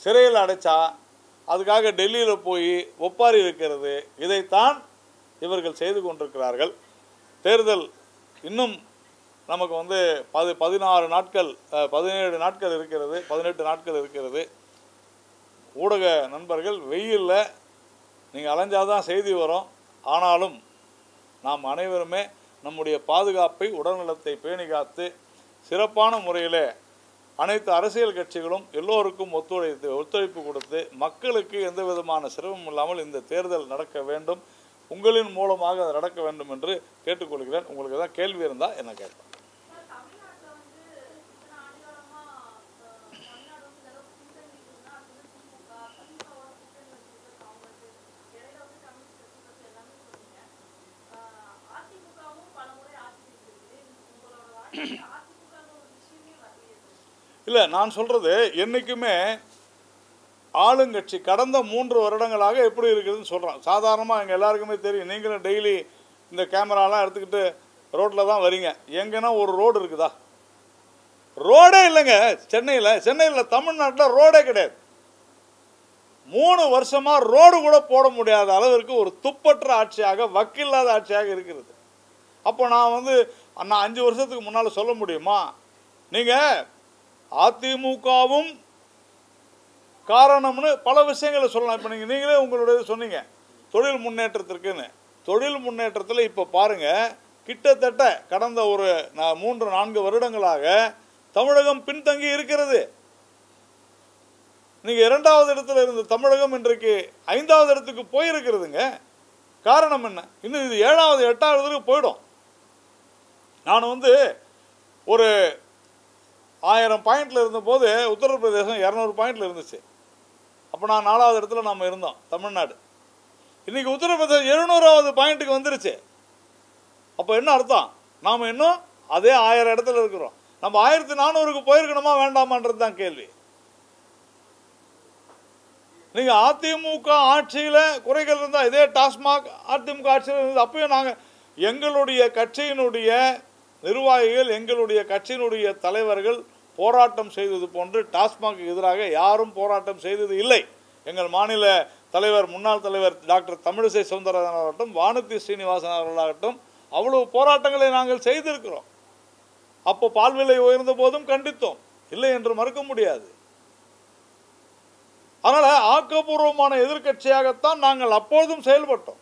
சிறையில் அடைச்சா அதுக்காக டெல்லியில் போய் ஒப்பாரி வைக்கிறது, இதைத்தான் இவர்கள் செய்து கொண்டிருக்கிறார்கள். தேர்தல் இன்னும் நமக்கு 16 நாட்கள் 17 நாட்கள் இருக்கிறது, 18 நாட்கள் இருக்கிறது. ஊடக நண்பர்கள், வெயிலில் நீங்கள் அலைஞ்சாதான் செய்தி வரும். ஆனாலும் நாம் அனைவருமே நம்முடைய பாதுகாப்பை, உடல்நலத்தை பேணி காத்து சிறப்பான முறையில் அனைத்து அரசியல் கட்சிகளும் எல்லோருக்கும் ஒத்துழைப்பு கொடுத்து மக்களுக்கு எந்த விதமான சிரமம் இல்லாமல் இந்த தேர்தல் நடக்க வேண்டும். உங்களின் மூலமாக அது நடக்க வேண்டும் என்று கேட்டுக்கொள்கிறேன். உங்களுக்கு தான் கேள்வி இருந்தால் என்ன கேட்பேன். இல்லை, நான் சொல்கிறது என்றைக்குமே ஆளுங்கட்சி கடந்த 3 வருடங்களாக எப்படி இருக்குதுன்னு சொல்கிறேன். சாதாரணமாக எங்கள் எல்லாருக்குமே தெரியும். நீங்களும் டெய்லி இந்த கேமராலாம் எடுத்துக்கிட்டு ரோட்டில் தான் வரீங்க. எங்கன்னா ஒரு ரோடு இருக்குதா? ரோடே இல்லைங்க. சென்னையில் தமிழ்நாட்டில் ரோடே கிடையாது. 3 வருஷமாக ரோடு கூட போட முடியாத அளவிற்கு ஒரு துப்பற்ற ஆட்சியாக, வக்கில்லாத ஆட்சியாக இருக்கிறது. அப்போ நான் 5 வருஷத்துக்கு முன்னால் சொல்ல முடியுமா? நீங்கள் அதிமுகவும் காரணம்னு பல விஷயங்களை சொல்லலாம். இப்போ நீங்களே உங்களுடைய சொன்னீங்க தொழில் முன்னேற்றத்திற்குன்னு. தொழில் முன்னேற்றத்தில் இப்போ பாருங்கள், கிட்டத்தட்ட கடந்த ஒரு 3-4 வருடங்களாக தமிழகம் பின்தங்கி இருக்கிறது. நீங்கள் 2வது இடத்துல இருந்த தமிழகம் இன்றைக்கு 5வது இடத்துக்கு போயிருக்கிறதுங்க. காரணம் என்ன? இன்னும் இது 7வது 8வது போயிடும். நான் ஒரு 1000 பாயிண்டில் இருந்தபோது உத்தரப்பிரதேசம் 200 பாயிண்டில் இருந்துச்சு. அப்போ நான் 4வது இடத்துல நம்ம இருந்தோம் தமிழ்நாடு. இன்றைக்கி உத்தரப்பிரதேசம் 700வது பாயிண்ட்டுக்கு வந்துருச்சு. அப்போ என்ன அர்த்தம்? நாம் இன்னும் அதே 1000 இடத்துல இருக்கிறோம். நம்ம 1400க்கு போயிருக்கணுமா வேண்டாமான்றது தான் கேள்வி. நீங்கள் அதிமுக ஆட்சியில் குறைகள் இருந்தால், இதே டாஸ்மாக் அதிமுக ஆட்சியில் இருந்தது. அப்பயும் நாங்கள் எங்களுடைய கட்சியினுடைய நிர்வாகிகள், எங்களுடைய கட்சியினுடைய தலைவர்கள் போராட்டம் செய்தது போன்று டாஸ்மாக் எதிராக யாரும் போராட்டம் செய்தது இல்லை. எங்கள் மாநில தலைவர், முன்னாள் தலைவர் டாக்டர் தமிழிசை சவுந்தரராஜன் அவர்களாகட்டும், வானதி ஸ்ரீனிவாசன் அவர்களாகட்டும் அவ்வளவு போராட்டங்களை நாங்கள் செய்திருக்கிறோம். அப்போ பால் விலை உயர்ந்த போதும் கண்டித்தோம், இல்லை என்று மறுக்க முடியாது. அதனால் ஆக்கப்பூர்வமான எதிர்கட்சியாகத்தான் நாங்கள் அப்போதும் செயல்பட்டோம்.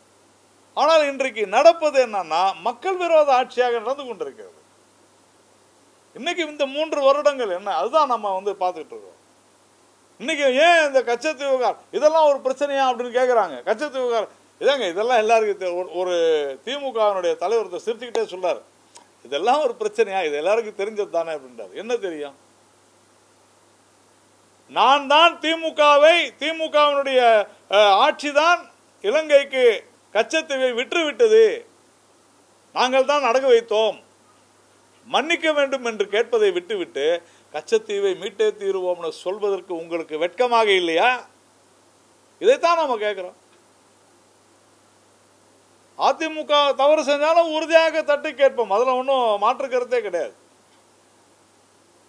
ஆனால் இன்றைக்கு நடப்பது என்னன்னா, மக்கள் விரோத ஆட்சியாக நடந்து கொண்டிருக்கிறது. இன்னைக்கு இந்த 3 வருடங்கள் என்ன, அதுதான் நம்ம பார்த்துக்கிட்டு இருக்கோம். இன்னைக்கு ஏன் இந்த கச்சத்தீவு விவகாரம் இதெல்லாம் ஒரு பிரச்சனையா அப்படின்னு கேட்குறாங்க. கச்சத்தீவு விவகாரம் இதாங்க, இதெல்லாம் எல்லாருக்கும் ஒரு திமுகவினுடைய தலைவர் சிரிச்சுக்கிட்டே சொல்றாரு, இதெல்லாம் ஒரு பிரச்சனையா, இது எல்லாருக்கும் தெரிஞ்சது தானே அப்படின்றாரு. என்ன தெரியும்? நான் தான் திமுகவினுடைய ஆட்சி தான் இலங்கைக்கு கச்சத்தீவை விட்டுவிட்டது, நாங்கள் தான் அடகு வைத்தோம், மன்னிக்க வேண்டும் என்று கேட்பதை விட்டுவிட்டு கச்சத்தீவை மீட்டே தீருவோம்னு சொல்வதற்கு உங்களுக்கு வெட்கமாக இல்லையா? இதைத்தான் நம்ம கேட்கிறோம். அதிமுக தவறு செஞ்சாலும் உறுதியாக தட்டி கேட்போம், அதில் ஒன்றும் மாற்று கருத்தே கிடையாது.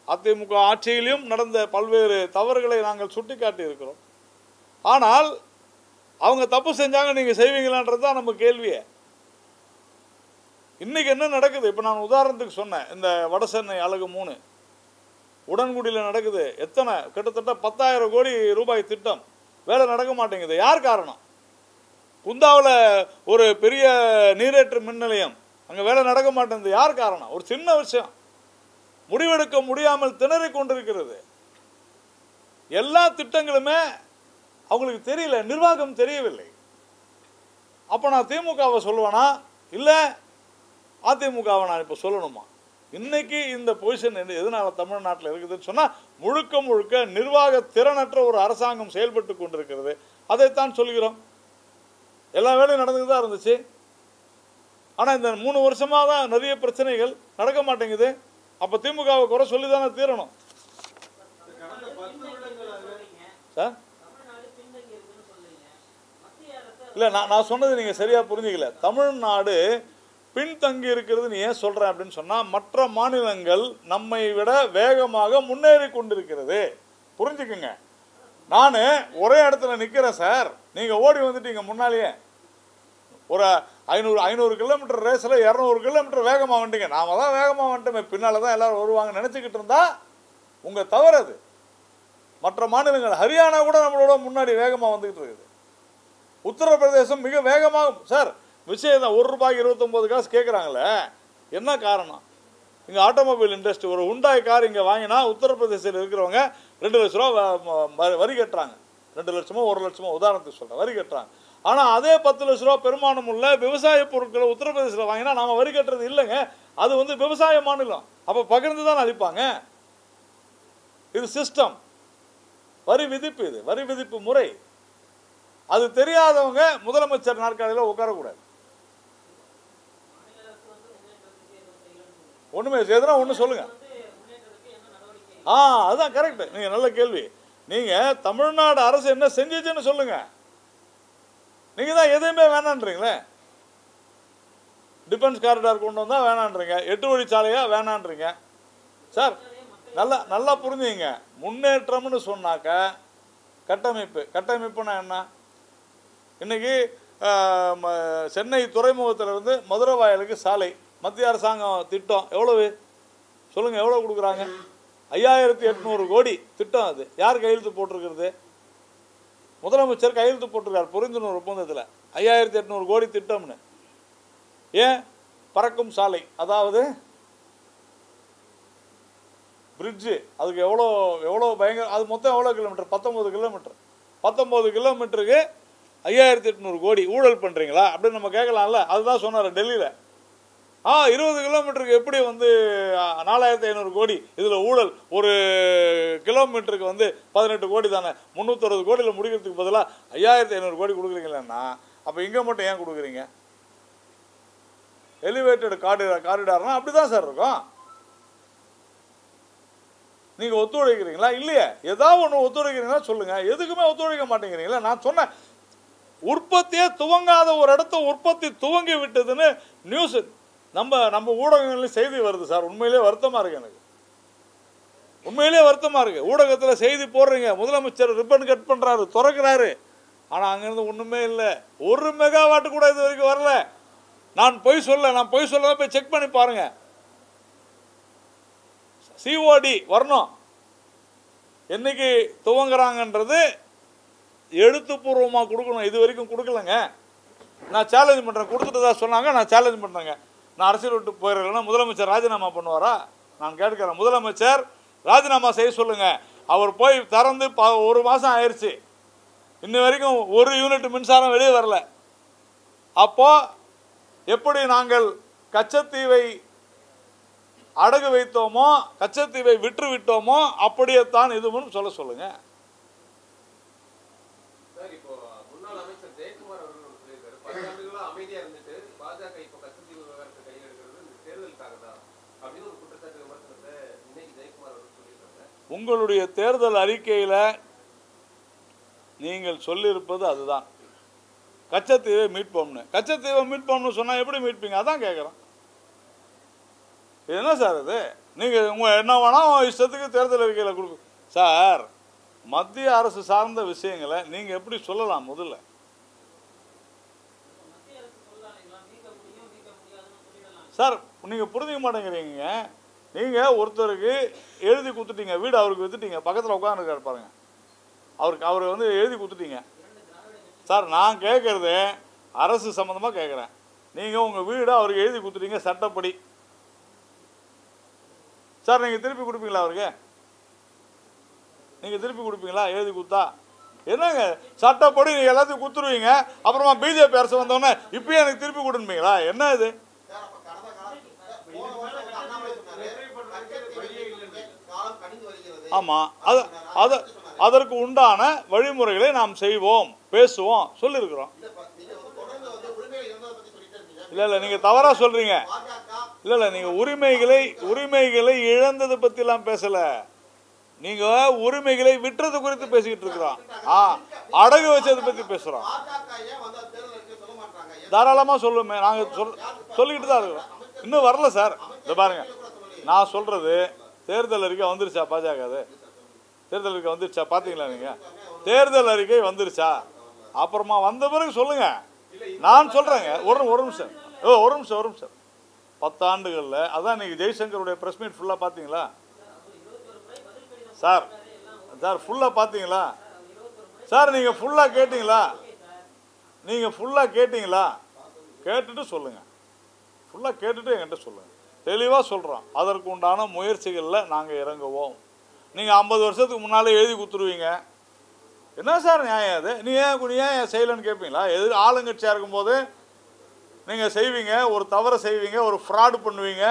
அதிமுக ஆட்சியிலும் நடந்த பல்வேறு தவறுகளை நாங்கள் சுட்டிக்காட்டி இருக்கிறோம். ஆனால் அவங்க தப்பு செஞ்சாங்க, நீங்க செய்வீங்களான்றது தான் நம்ம கேள்வியே. இன்னைக்கு என்ன நடக்குது? இப்போ நான் உதாரணத்துக்கு சொன்னேன், இந்த வடசென்னை அலகு 3 உடன்குடியில் நடக்குது. எத்தனை, கிட்டத்தட்ட 10,000 கோடி ரூபாய் திட்டம், வேலை நடக்க மாட்டேங்குது. யார் காரணம்? குந்தாவில் ஒரு பெரிய நீரேற்று மின் நிலையம், அங்கே வேலை நடக்க மாட்டேங்குது. யார் காரணம்? ஒரு சின்ன விஷயம், முடிவெடுக்க முடியாமல் திணறி கொண்டிருக்கிறது. எல்லா திட்டங்களுமே அவங்களுக்கு தெரியல, நிர்வாகம் தெரியவில்லை. அப்போ நான் திமுகவை சொல்லுவேனா, இல்லை அதிமுகவை நான் இப்போ சொல்லணுமா? இன்னைக்கு இந்த பொசிஷன் எதனால தமிழ்நாட்டில் இருக்குதுன்னு சொன்னால், முழுக்க முழுக்க நிர்வாக திறனற்ற ஒரு அரசாங்கம் செயல்பட்டு கொண்டிருக்கிறது. அதைத்தான் சொல்கிறோம். எல்லா வேலையும் நடந்துட்டு தான் இருந்துச்சு. ஆனால் இந்த 3 வருஷமாக தான் நிறைய பிரச்சனைகள் நடக்க மாட்டேங்குது. அப்போ திமுகவை குறை சொல்லி தானே தீரணும் சார். இல்லை, நான் சொன்னது நீங்கள் சரியாக புரிஞ்சுக்கல. தமிழ்நாடு பின்தங்கி இருக்கிறதுன்னு ஏன் சொல்கிறேன் அப்படின்னு சொன்னால், மற்ற மாநிலங்கள் நம்மை விட வேகமாக முன்னேறி கொண்டிருக்கிறது. புரிஞ்சுக்குங்க. நான் ஒரே இடத்துல நிற்கிறேன் சார், நீங்கள் ஓடி வந்துட்டீங்க முன்னாலேயே. ஒரு 500 கிலோமீட்டர் ரேஸில் 200 கிலோமீட்டர் வேகமாக வந்துட்டீங்க. நாம தான் வேகமாக வந்துட்டோமே, பின்னால் தான் எல்லோரும் வருவாங்க நினச்சிக்கிட்டு இருந்தா உங்கள் தவறு அது. மற்ற மாநிலங்கள் ஹரியானா கூட நம்மளோட முன்னாடி வேகமாக வந்துக்கிட்டு இருக்குது. உத்தரப்பிரதேசம் மிக வேகமாக சார் விஷயம் தான். 1 ரூபாய்க்கு 29 காசு கேட்குறாங்களே, என்ன காரணம்? இங்கே ஆட்டோமொபைல் இண்டஸ்ட்ரி ஒரு ஹுண்டாய் கார் இங்கே வாங்கினா உத்தரப்பிரதேசத்தில் இருக்கிறவங்க 2 லட்ச ரூபா வரி கட்டுறாங்க. 2 லட்சமோ 1 லட்சமோ உதாரணத்துக்கு சொல்கிறேன், வரி கட்டுறாங்க. ஆனால் அதே 10 லட்ச ரூபா பெருமானம் உள்ள விவசாய பொருட்களை உத்தரப்பிரதேசத்தில் வாங்கினா நாம் வரி கட்டுறது இல்லைங்க. அது வந்து விவசாய மாநிலம். அப்போ பகிர்ந்து தான் அளிப்பாங்க. இது சிஸ்டம், வரி விதிப்பு. இது வரி விதிப்பு முறை. அது தெரியாதவங்க முதலமைச்சர் நாற்காலியில் உட்காரக்கூடாது. ஒன்றுமே எதுனா ஒன்று சொல்லுங்க. அதுதான் கரெக்ட். நீங்கள் நல்ல கேள்வி. நீங்கள் தமிழ்நாடு அரசு என்ன செஞ்சிச்சுன்னு சொல்லுங்க. நீங்கள் தான் எதுவுமே வேணான்றீங்களே. டிஃபென்ஸ் காரிடார் கொண்டு வந்தால் வேணான்றீங்க, 8 வழிச்சாலையா வேணான்றீங்க. சார் நல்லா புரிஞ்சுங்க. முன்னேற்றம்னு சொன்னாக்க கட்டமைப்புன்னா என்ன? இன்னைக்கு சென்னை துறைமுகத்திலிருந்து மதுரை வாயிலுக்கு சாலை மத்திய அரசாங்கம் திட்டம் எவ்வளவு சொல்லுங்க, எவ்வளவு கொடுக்குறாங்க? 5800 கோடி திட்டம். அது யார் கையெழுத்து போட்டிருக்கிறது? முதலமைச்சர் கையெழுத்து போட்டிருக்கார் புரிந்துணர்வு ஒப்பந்தத்தில். 5800 கோடி திட்டம்னு. ஏன்? பறக்கும் சாலை, அதாவது பிரிட்ஜு. அதுக்கு எவ்வளோ பயங்கர, அது மொத்தம் எவ்வளோ கிலோமீட்டர்? 19 கிலோமீட்டர். 19 கிலோமீட்டருக்கு 5800 கோடி. ஊழல் பண்ணுறீங்களா அப்படின்னு நம்ம கேட்கலாம்ல. அதுதான் சொன்னார் டெல்லியில். 20 கிலோமீட்டருக்கு எப்படி வந்து 4500 கோடி? இதில் ஊழல். ஒரு கிலோமீட்டருக்கு வந்து 18 கோடி தானே. 360 கோடியில் முடிக்கிறதுக்கு பதிலாக 5500 கோடி கொடுக்குறீங்களா? அப்போ இங்கே மட்டும் ஏன் கொடுக்குறீங்க? எலிவேட்டட் காரிடார்னா அப்படி தான் சார் இருக்கும். நீங்கள் ஒத்துழைக்கிறீங்களா? இல்லையே. ஏதாவது ஒன்று ஒத்துழைக்கிறீங்களா சொல்லுங்கள். எதுக்குமே ஒத்துழைக்க மாட்டேங்கிறீங்களா? நான் சொன்னேன், உற்பத்தியே துவங்காத ஒரு இடத்த உற்பத்தி துவங்கி விட்டதுன்னு நியூஸ் நம்ம ஊடகங்களில் செய்தி வருது சார். உண்மையிலே வருத்தமாக இருக்குது எனக்கு. உண்மையிலே வருத்தமாக இருக்குது. ஊடகத்தில் செய்தி போடுறீங்க, முதலமைச்சர் ரிப்பன் கட் பண்ணுறாரு, திறக்கிறாரு. ஆனால் அங்கேருந்து ஒன்றுமே இல்லை. 1 மெகாவாட்டு கூட இது வரைக்கும் வரல. நான் பொய் சொல்ல போய் செக் பண்ணி பாருங்க. சிஓடி வரணும். என்னைக்கு துவங்குறாங்கன்றது எழுத்துப்பூர்வமாக கொடுக்கணும். இது வரைக்கும் கொடுக்கலங்க. நான் சேலஞ்ச் பண்ணுறேன். கொடுத்துட்டு தான் சொன்னாங்க. நான் சேலஞ்ச் பண்ணுறேங்க. நான் அரசியல் விட்டு போயிடலன்னா முதலமைச்சர் ராஜினாமா பண்ணுவாரா? நான் கேட்கிறேன். முதலமைச்சர் ராஜினாமா செய்ய சொல்லுங்க. அவர் போய் திறந்து 1 மாதம் ஆயிடுச்சு, இன்ன வரைக்கும் 1 யூனிட் மின்சாரம் வெளியே வரல. அப்போ எப்படி நாங்கள் கச்சத்தீவை அடகு வைத்தோமோ, கச்சத்தீவை விற்று விட்டோமோ, அப்படியே தான் இதுவும் சொல்லுங்க. உங்களுடைய தேர்தல் அறிக்கையில் நீங்கள் சொல்லியிருப்பது அதுதான். கச்சத்தீவை மீட்போம்னு. கச்சத்தீவை மீட்போம்னு சொன்னால் எப்படி மீட்பீங்க? அதான் கேட்குறோம். என்ன சார் இது? நீங்கள் உங்கள் என்ன வேணால் இஷ்டத்துக்கு தேர்தல் அறிக்கையில் கொடுப்பீங்க சார். மத்திய அரசு சார்ந்த விஷயங்களை நீங்கள் எப்படி சொல்லலாம்? முதல்ல சார் நீங்கள் புரிஞ்சிக்க மாட்டேங்கிறீங்க. நீங்கள் ஒருத்தருக்கு எழுதி கொடுத்துட்டீங்க, வீடு அவருக்கு வித்துட்டீங்க, பக்கத்தில் உட்காந்துருக்காரு பாருங்க, அவர் வந்து எழுதி கொடுத்துட்டீங்க சார். நான் கேட்குறது அரசு சம்மந்தமாக கேட்குறேன். நீங்கள் உங்கள் வீடை அவருக்கு எழுதி கொடுத்துட்டீங்க சட்டப்படி சார். நீங்கள் திருப்பி கொடுப்பீங்களா அவருக்கு? நீங்கள் திருப்பி கொடுப்பீங்களா எழுதி கொடுத்தா? என்னங்க சட்டப்படி நீங்கள் எல்லாத்தையும் கொடுத்துருவீங்க, அப்புறமா பிஜேபி அரசு வந்தோடனே இப்பயே எனக்கு திருப்பி கொடுப்பீங்களா? என்ன இது? ஆமாம், அதற்கு உண்டான வழிமுறைகளை நாம் செய்வோம், பேசுவோம், சொல்லியிருக்கிறோம். இல்லை நீங்கள் தவறாக சொல்கிறீங்க. இல்லை நீங்கள் உரிமைகளை இழந்ததை பற்றிலாம் பேசலை. நீங்கள் உரிமைகளை விட்டுறது குறித்து பேசிக்கிட்டு இருக்கிறோம். அடகு வச்சதை பற்றி பேசுகிறோம். தாராளமாக சொல்லுமே. நாங்கள் சொல்லிக்கிட்டு தான் இருக்கிறோம். இன்னும் வரல சார். இதை பாருங்க, நான் சொல்கிறது தேர்தல் அறிக்கை வந்துருச்சா? பாஜக தேர்தல் அறிக்கை வந்துருச்சா? பார்த்தீங்களா நீங்கள்? தேர்தல் அறிக்கை வந்துருச்சா? அப்புறமா வந்த பிறகு சொல்லுங்க. நான் சொல்றேங்க, ஒரு நிமிஷம், ஒரு நிமிஷம். 10 ஆண்டுகளில் அதான் இன்னைக்கு ஜெய்சங்கருடைய பிரஸ் மீட் ஃபுல்லாக பார்த்தீங்களா சார்? சார் ஃபுல்லாக பார்த்தீங்களா சார்? நீங்கள் ஃபுல்லாக கேட்டீங்களா? கேட்டுட்டு சொல்லுங்கள். ஃபுல்லாக கேட்டுட்டு என்கிட்ட சொல்லுங்கள். தெளிவாக சொல்கிறோம். அதற்கு உண்டான முயற்சிகளில் நாங்கள் இறங்குவோம். நீங்கள் 50 வருஷத்துக்கு முன்னாலே எழுதி கொடுத்துருவீங்க. என்ன சார் நியாயம் அது? நீ ஏன் செய்யலைன்னு கேட்பீங்களா? ஆளுங்கட்சியாக இருக்கும்போது நீங்கள் செய்வீங்க, ஒரு தவறை செய்வீங்க, ஒரு ஃப்ராடு பண்ணுவீங்க.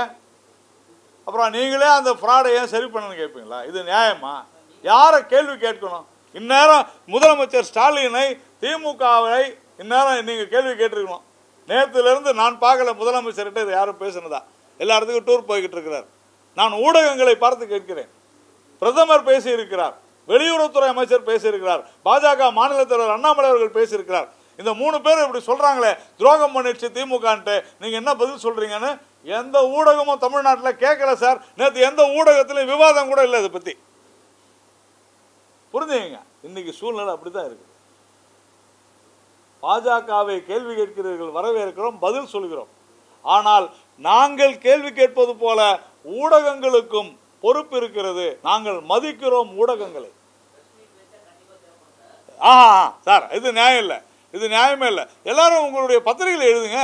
அப்புறம் நீங்களே அந்த ஃப்ராடை ஏன் சரி பண்ணுன்னு கேட்பீங்களா? இது நியாயமா? யாரை கேள்வி கேட்கணும்? இந்நேரம் முதலமைச்சர் ஸ்டாலினை, திமுகவை இந்நேரம் நீங்கள் கேள்வி கேட்டிருக்கணும். நேற்றுலேருந்து நான் பார்க்கல முதலமைச்சர்கிட்ட இது யாரும் பேசுனதா. எல்லா இடத்துக்கும் டூர் போய்கிட்டு இருக்கிறார். நான் ஊடகங்களை பார்த்து கேட்கிறேன். பிரதமர் பேசியிருக்கிறார், வெளியுறவுத்துறை அமைச்சர் பேசியிருக்கிறார், பாஜக மாநில தலைவர் அண்ணாமலை அவர்கள் பேசியிருக்கிறார். இந்த 3 பேர் இப்படி சொல்றாங்களே, துரோகம் பண்ணிடுச்சு திமுகன்ட்டு, நீங்க என்ன பதில் சொல்றீங்கன்னு எந்த ஊடகமும் தமிழ்நாட்டில் கேட்கல சார். நேற்று எந்த ஊடகத்திலும் விவாதம் கூட இல்லை இதை பத்தி. புரிஞ்சுங்க, இன்னைக்கு சூழ்நிலை அப்படித்தான் இருக்கு. பாஜகவை கேள்வி கேட்கிறீர்கள், வரவேற்கிறோம், பதில் சொல்கிறோம். ஆனால் நாங்கள் கேள்வி கேட்பது போல ஊடகங்களுக்கும் பொறுப்பு இருக்கிறது. நாங்கள் மதிக்கிறோம் ஊடகங்களை. சார் இது நியாயம் இல்லை, இது நியாயமே இல்லை. எல்லாரும் உங்களுடைய பத்திரிகையில் எழுதுங்க,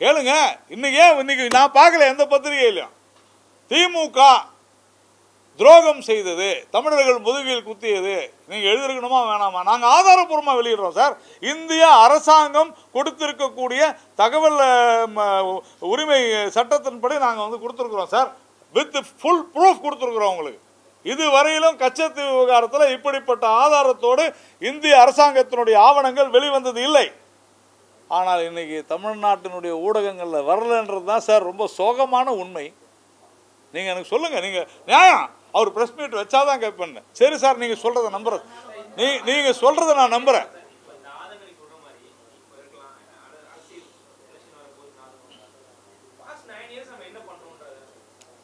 கேளுங்க. இன்னைக்கு நான் பார்க்கல எந்த பத்திரிகையிலும் திமுக துரோகம் செய்தது, தமிழர்கள் முதுகில் குத்தியது நீங்க எழுதிருக்கணுமா வேணாமா? நாங்கள் ஆதாரப்பூர்வமாக வெளியிடுறோம் சார். இந்திய அரசாங்கம் கொடுத்திருக்கக்கூடிய தகவல் உரிமை சட்டத்தின்படி நாங்கள் கொடுத்துருக்குறோம் சார். வித் ஃபுல் ப்ரூஃப் கொடுத்துருக்குறோம் உங்களுக்கு. இதுவரையிலும் கச்சத்தீவு விவகாரத்தில் இப்படிப்பட்ட ஆதாரத்தோடு இந்திய அரசாங்கத்தினுடைய ஆவணங்கள் வெளிவந்தது இல்லை. ஆனால் இன்னைக்கு தமிழ்நாட்டினுடைய ஊடகங்களில் வரலன்றது தான் சார் ரொம்ப சோகமான உண்மை. நீங்கள் எனக்கு சொல்லுங்கள், நீங்கள் நியாயம். அவர் பிரஸ் மீட் வச்சாதான் கேட்பேன். சரி சார், நீங்கள் சொல்கிறத நம்புறேன். நீங்கள் சொல்கிறத நான் நம்புகிறேன்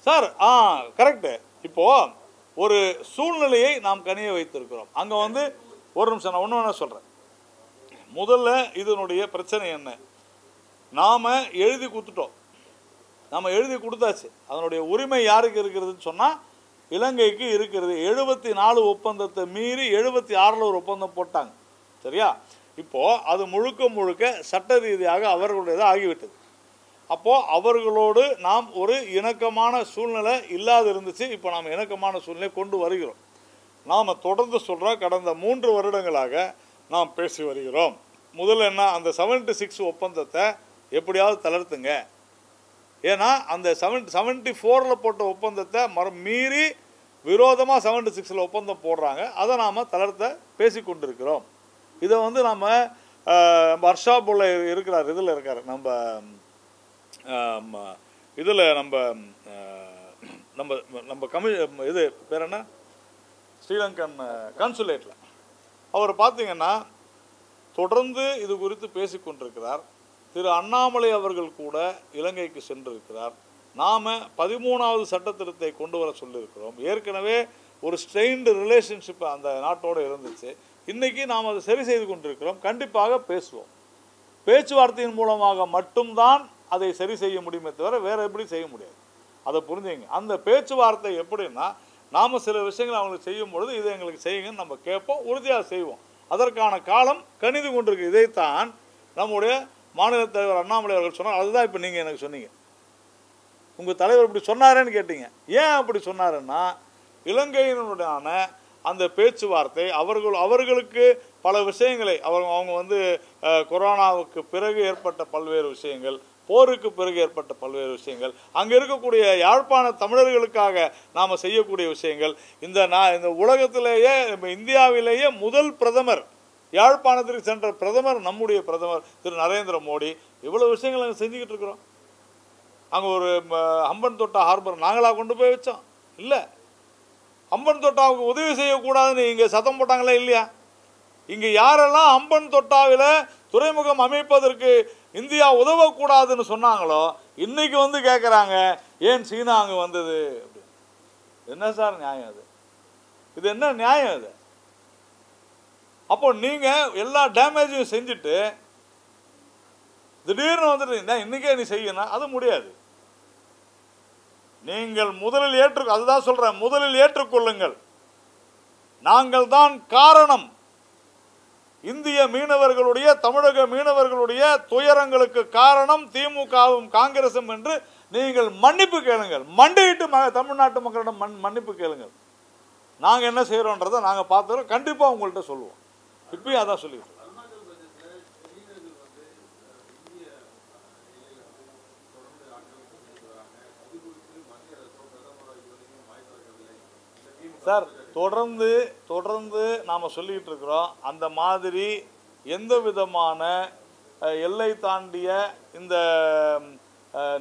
சார். கரெக்டு. இப்போது ஒரு சூழ்நிலையை நாம் கனிய வைத்திருக்கிறோம். அங்கே ஒரு நிமிஷம் நான் ஒன்று சொல்கிறேன். முதல்ல இதனுடைய பிரச்சனை என்ன? நாம் எழுதி கொடுத்துட்டோம், நாம் எழுதி கொடுத்தாச்சு. அதனுடைய உரிமை யாருக்கு இருக்கிறதுன்னு சொன்னால் இலங்கைக்கு இருக்கிறது. 74 ஒப்பந்தத்தை மீறி 76 ஒரு ஒப்பந்தம் போட்டாங்க. சரியா? இப்போது அது முழுக்க சட்ட ரீதியாக அவர்களுடையதாக ஆகிவிட்டது. அப்போது அவர்களோடு நாம் ஒரு இணக்கமான சூழ்நிலை இல்லாது இருந்துச்சு. இப்போ நாம் இணக்கமான சூழ்நிலை கொண்டு வருகிறோம். நாம் தொடர்ந்து சொல்கிறோம், கடந்த 3 வருடங்களாக நாம் பேசி வருகிறோம். முதல்ல என்ன, அந்த 76 ஒப்பந்தத்தை எப்படியாவது தளர்த்துங்க. ஏன்னா அந்த 74 போட்ட ஒப்பந்தத்தை மீறி விரோதமாக 76 ஒப்பந்தம் போடுறாங்க. அதை நாம் தளர்த்த பேசி கொண்டிருக்கிறோம். இதை நம்ம வர்ஷாபுள்ள இருக்கிறார், இதில் இருக்கார், நம்ம இதில் நம்ம இது பேர் என்ன, ஸ்ரீலங்கன் கான்சுலேட்டில் அவர் பார்த்தீங்கன்னா தொடர்ந்து இது குறித்து பேசிக்கொண்டிருக்கிறார். திரு அண்ணாமலை அவர்கள் கூட இலங்கைக்கு சென்றிருக்கிறார். நாம் 13வது சட்டத்திருத்தத்தை கொண்டு வர சொல்லியிருக்கிறோம். ஏற்கனவே ஒரு ஸ்ட்ரெயின்டு ரிலேஷன்ஷிப் அந்த நாட்டோடு இருந்துச்சு. இன்றைக்கி நாம் அதை சரி செய்து கொண்டிருக்கிறோம். கண்டிப்பாக பேசுவோம். பேச்சுவார்த்தையின் மூலமாக மட்டும்தான் அதை சரி செய்ய முடியுமே தவிர வேறு எப்படி செய்ய முடியாது. அதை புரிஞ்சுங்க. அந்த பேச்சுவார்த்தை எப்படின்னா, நாம் சில விஷயங்கள் அவங்களுக்கு செய்யும் பொழுது இதை எங்களுக்கு செய்யுங்கன்னு நம்ம கேட்போம், உறுதியாக செய்வோம். அதற்கான காலம் கணிது கொண்டிருக்கு. இதைத்தான் நம்முடைய மாநில தலைவர் அண்ணாமலை அவர்கள் சொன்னார். அதுதான் இப்போ நீங்கள் எனக்கு சொன்னீங்க, உங்கள் தலைவர் இப்படி சொன்னாரேன்னு கேட்டீங்க. ஏன் அப்படி சொன்னாருன்னா, இலங்கையினுடான அந்த பேச்சுவார்த்தை அவர்களுக்கு பல விஷயங்களை அவங்க கொரோனாவுக்கு பிறகு ஏற்பட்ட பல்வேறு விஷயங்கள், போருக்கு பிறகு ஏற்பட்ட பல்வேறு விஷயங்கள், அங்கே இருக்கக்கூடிய யாழ்ப்பாண தமிழர்களுக்காக நாம் செய்யக்கூடிய விஷயங்கள், இந்த உலகத்திலேயே இந்தியாவிலேயே முதல் பிரதமர் யாழ்ப்பாணத்திற்கு சென்ற பிரதமர் நம்முடைய பிரதமர் திரு நரேந்திர மோடி. இவ்வளோ விஷயங்கள் நாங்கள் செஞ்சுக்கிட்டு இருக்கிறோம். அங்கே ஒரு ஹம்பன் தோட்டா ஹார்பர் நாங்களாக கொண்டு போய் வச்சோம்? இல்லை. ஹம்பன் தோட்டாவுக்கு உதவி செய்யக்கூடாதுன்னு இங்கே சத்தம் போட்டாங்களே இல்லையா? இங்கே யாரெல்லாம் ஹம்பன் தோட்டாவில் துறைமுகம் அமைப்பதற்கு இந்தியா உதவக்கூடாதுன்னு சொன்னாங்களோ இன்னைக்கு கேட்குறாங்க, ஏன் சீனா அங்கே வந்தது அப்படின்னு. என்ன சார் நியாயம் அது? இது என்ன நியாயம் அது? அப்போ நீங்கள் எல்லா டேமேஜையும் செஞ்சுட்டு திடீர்னு வந்துட்டு இன்னைக்கே நீ செய்யணும், அது முடியாது. நீங்கள் முதலில் அதுதான் சொல்றேன், முதலில் ஏற்றுக்கொள்ளுங்கள். நாங்கள் தான் காரணம். இந்திய மீனவர்களுடைய, தமிழக மீனவர்களுடைய துயரங்களுக்கு காரணம் திமுகவும் காங்கிரசும் என்று நீங்கள் மன்னிப்பு கேளுங்கள். மண்டியிட்டு தமிழ்நாட்டு மக்களிடம் மன்னிப்பு கேளுங்கள். நாங்கள் என்ன செய்கிறோன்றதை நாங்கள் பார்த்துக்கிறோம், கண்டிப்பாக உங்கள்கிட்ட சொல்லுவோம். இப்பயும் அதான் சொல்லிடுறோம். சார் தொடர்ந்து நாம் சொல்லிக்கிட்டு இருக்கிறோம். அந்த மாதிரி எந்த விதமான எல்லை தாண்டிய இந்த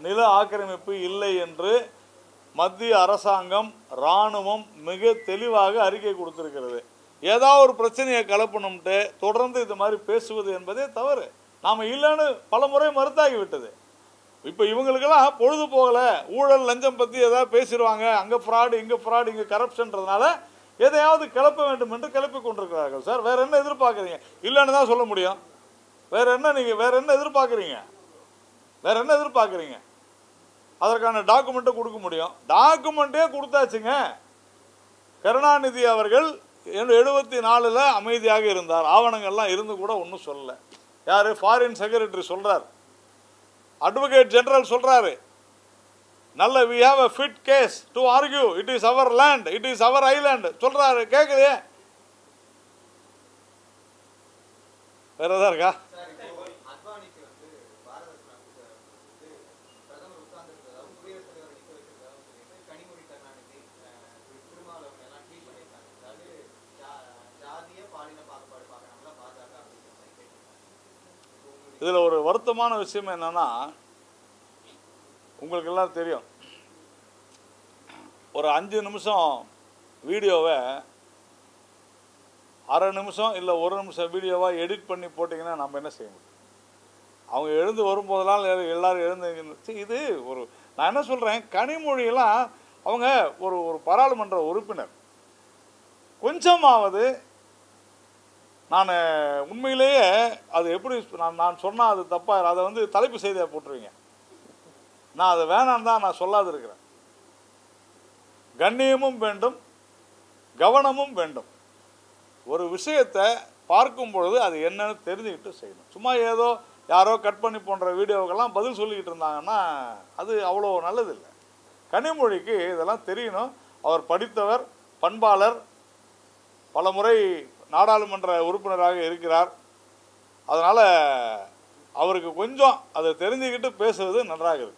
நில ஆக்கிரமிப்பு இல்லை என்று மத்திய அரசாங்கம், இராணுவம் மிக தெளிவாக அறிக்கை கொடுத்திருக்கிறது. ஏதாவது ஒரு பிரச்சனையை கலப்பணும்ட்டு தொடர்ந்து இது மாதிரி பேசுவது என்பதே தவறு. நாம் இல்லைன்னு பல முறை மறுத்தாகிவிட்டது. இப்போ இவங்களுக்கெல்லாம் பொழுது போகலை, ஊழல் லஞ்சம் பற்றி ஏதாவது பேசிடுவாங்க, அங்கே ஃப்ராடு இங்கே ஃப்ராடு இங்கே கரப்ஷன்றதுனால எதையாவது கிளப்ப வேண்டும் என்று கிளப்பி கொண்டிருக்கிறார்கள். சார் வேற என்ன எதிர்பார்க்குறீங்க? இல்லைன்னு தான் சொல்ல முடியும். வேற என்ன நீங்கள் வேற என்ன எதிர்பார்க்குறீங்க? வேற என்ன எதிர்பார்க்குறீங்க? அதற்கான டாக்குமெண்ட்டை கொடுக்க முடியும். டாக்குமெண்ட்டே கொடுத்தாச்சுங்க. கருணாநிதி அவர்கள் 74 அமைதியாக இருந்தார். ஆவணங்கள்லாம் இருந்து கூட ஒன்றும் சொல்லலை. யார்? ஃபாரின் செக்ரட்டரி சொல்கிறார், அட்வொகேட் ஜெனரல் சொல்றாரு, நல்ல we have a fit case to argue, it is our land, it is our island சொல்றாரு. கேக்குதே? வேற ஏதாவது இருக்கா? இதில் ஒரு வருத்தமான விஷயம் என்னன்னா, உங்களுக்கு எல்லாம் தெரியும், ஒரு 5 நிமிஷம் வீடியோவை அரை நிமிஷம் இல்லை 1 நிமிஷம் வீடியோவாக எடிட் பண்ணி போட்டிங்கன்னா நம்ம என்ன செய்ய முடியும்? அவங்க எழுந்து வரும்போதெல்லாம் எல்லோரும் எழுந்து இது ஒரு நான் என்ன சொல்கிறேன், கனிமொழியெல்லாம் அவங்க ஒரு பாராளுமன்ற உறுப்பினர். கொஞ்சமாவது நான் உண்மையிலேயே அது எப்படி நான் சொன்னால் அது தப்பாக, அதை வந்து தலைப்பு செய்தியாக போட்டுருவீங்க. நான் அதை வேணான்னு தான் நான் சொல்லாது இருக்கிறேன். கண்ணியமும் வேண்டும், கவனமும் வேண்டும். ஒரு விஷயத்தை பார்க்கும் பொழுது அது என்னன்னு தெரிஞ்சுக்கிட்டு செய்யணும். சும்மா ஏதோ யாரோ கட் பண்ணி போன்ற வீடியோவுக்கெல்லாம் பதில் சொல்லிக்கிட்டு இருந்தாங்கன்னா அது அவ்வளோ நல்லதில்லை. கனிமொழிக்கு இதெல்லாம் தெரியணும். அவர் படித்தவர், பண்பாளர், பல முறை நாடாளுமன்ற உறுப்பினராக இருக்கிறார். அதனால் அவருக்கு கொஞ்சம் அதை தெரிஞ்சுக்கிட்டு பேசுவது நன்றாக இருக்கும்.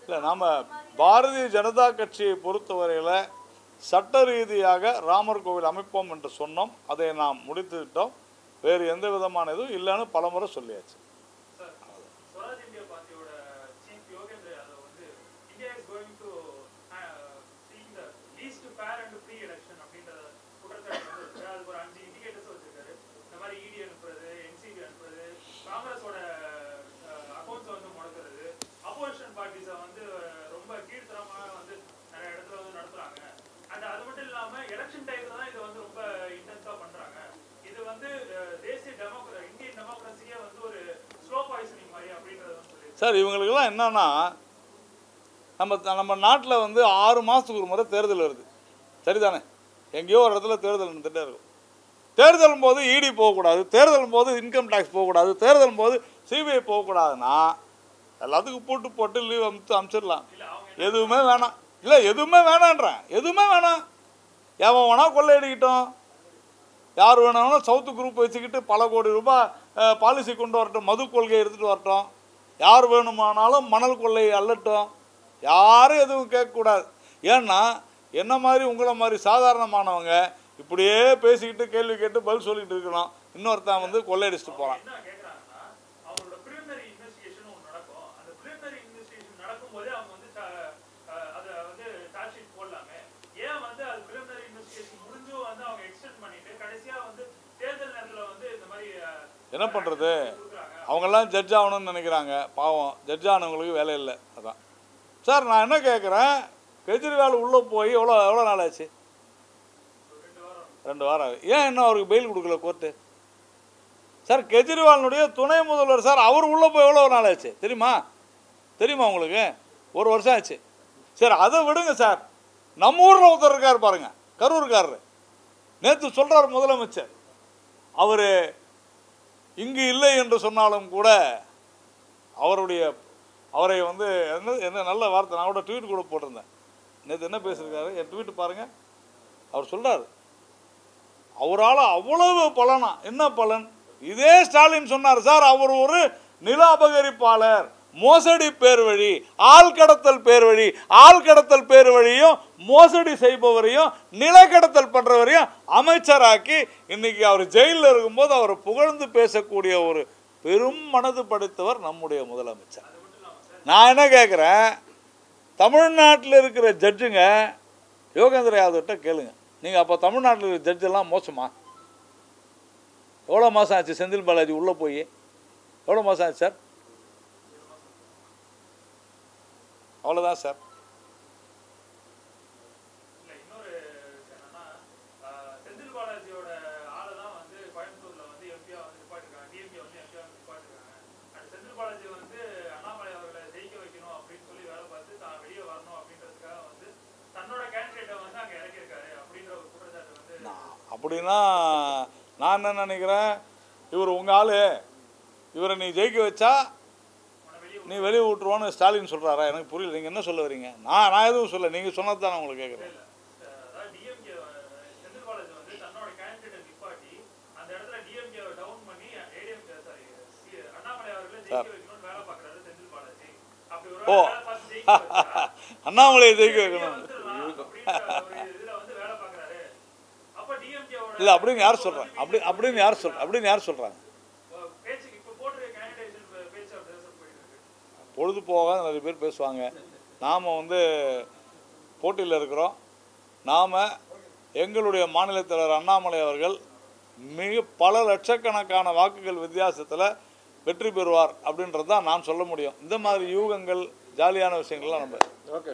இல்லை, நாம் பாரதிய ஜனதா கட்சியை பொறுத்தவரையில் சட்ட ரீதியாக ராமர் கோவில் அமைப்போம் என்று சொன்னோம். அதை நாம் முடித்துவிட்டோம். வேறு எந்த விதமான இதுவும் இல்லைன்னு பல முறை சொல்லியாச்சு. சார் இவங்களுக்கெல்லாம் என்னன்னா, நம்ம நாட்டில் வந்து 6 மாதத்துக்கு ஒரு முறை தேர்தல் வருது, சரிதானே? எங்கேயோ ஒரு இடத்துல தேர்தல் நடந்துகிட்டே இருக்கும். தேர்தலும் போது இடி போகக்கூடாது, தேர்தலும் போது இன்கம் டேக்ஸ் போகக்கூடாது, தேர்தலும் போது சிபிஐ போகக்கூடாதுன்னா எல்லாத்துக்கும் போட்டு லீவ் அனுப்பிச்சிடலாம். எதுவுமே வேணாம். இல்லை, எதுவுமே வேணான்றேன். எதுவுமே வேணாம். எவன் வேணா கொள்ளையடிக்கிட்டோம். யார் வேணாலும் சவுத்து குரூப் வச்சுக்கிட்டு பல கோடி ரூபாய் பாலிசி கொண்டு வரட்டும், மது கொள்கையை எடுத்துகிட்டு வரட்டும். யார் வேணுமானாலும் மணல் கொள்ளையை அள்ளட்டும். யாரும் எதுவும் கேட்கக்கூடாது. ஏன்னா என்ன மாதிரி உங்களை மாதிரி சாதாரணமானவங்க இப்படியே பேசிக்கிட்டு கேள்வி கேட்டு பதில் சொல்லிட்டு இருக்கணும். இன்னொருத்தன் வந்து கொள்ளையடிச்சுட்டு போகிறான். என்ன பண்ணுறது, அவங்கெல்லாம் ஜட்ஜ் ஆகணும்னு நினைக்கிறாங்க. பாவம், ஜட்ஜ் ஆனவங்களுக்கு வேலை இல்லை. அதான் சார் நான் என்ன கேட்குறேன், கெஜ்ரிவால் உள்ளே போய் எவ்வளோ நாள் ஆச்சு? 2 வாரம் ஆகுது. ஏன் இன்னும் அவருக்கு பெயில் கொடுக்கல கோர்ட்டு? சார் கெஜ்ரிவாலினுடைய துணை முதல்வர் சார், அவர் உள்ளே போய் எவ்வளோ நாள் ஆச்சு தெரியுமா உங்களுக்கு? 1 வருஷம் ஆச்சு. சரி அதை விடுங்க சார், நம்ம ஊரில் ஒருத்தர் இருக்கார் பாருங்க, கரூர்காரர். நேற்று சொல்கிறார் முதலமைச்சர், அவர் இங்கு இல்லை என்று சொன்னாலும் கூட அவரை வந்து என்ன நல்ல வார்த்தை, நான் கூட ட்வீட் கூட போட்டிருந்தேன். நேற்று என்ன பேசியிருக்காரு, என் ட்வீட் பாருங்கள். அவர் சொல்கிறார், அவரால் அவ்வளவு பலனா. என்ன பலன்? இதே ஸ்டாலின் சொன்னார் சார், அவர் ஒரு நில அபகரிப்பாளர், மோசடி பேர் வழி, ஆள்கடத்தல் பேர் வழியும் மோசடி செய்பவரையும் நிலக்கடத்தல் பண்றவரையும் அமைச்சராக்கி இன்னைக்கு அவர் ஜெயிலில் இருக்கும்போது அவரை புகழ்ந்து பேசக்கூடிய ஒரு பெரும் மனது படைத்தவர் நம்முடைய முதலமைச்சர். நான் என்ன கேட்குறேன், தமிழ்நாட்டில் இருக்கிற ஜட்ஜுங்க யோகேந்திர யாதவ்கிட்ட கேளுங்க, நீங்கள் அப்போ தமிழ்நாட்டில் இருக்கிற ஜட்ஜெல்லாம் மோசமா? எவ்வளோ மாதம் ஆச்சு செந்தில் பாலாஜி உள்ளே போய்? எவ்வளோ மாதம் ஆச்சு சார்? அவ்வளோதான் சார். அப்படின்னா நான் என்ன நினைக்கிறேன், இவர் உங்கள் ஆள், இவரை நீ ஜெயிக்க வச்சா நீ வெளியே விட்டுருவான்னு ஸ்டாலின் சொல்கிறாரா? எனக்கு புரியல, நீங்கள் என்ன சொல்ல வரீங்க? நான் எதுவும் சொல்ல, நீங்கள் சொன்னது தான் நான் உங்களுக்கு கேட்குறேன். சார் ஓ அண்ணாமலையை ஜெயிக்க வைக்கணும் இல்லை அப்படின்னு யார் சொல்கிறாங்க? அப்படின்னு யார் சொல்கிறாங்க? பொழுது போக நிறைய பேர் பேசுவாங்க. நாம் வந்து போட்டியில் இருக்கிறோம். நாம் எங்களுடைய மாநில தலைவர் அண்ணாமலை அவர்கள் பல லட்சக்கணக்கான வாக்குகள் வித்தியாசத்தில் வெற்றி பெறுவார் அப்படின்றது தான் நான் சொல்ல முடியும். இந்த மாதிரி யூகங்கள், ஜாலியான விஷயங்கள்லாம் நம்ம ஓகே.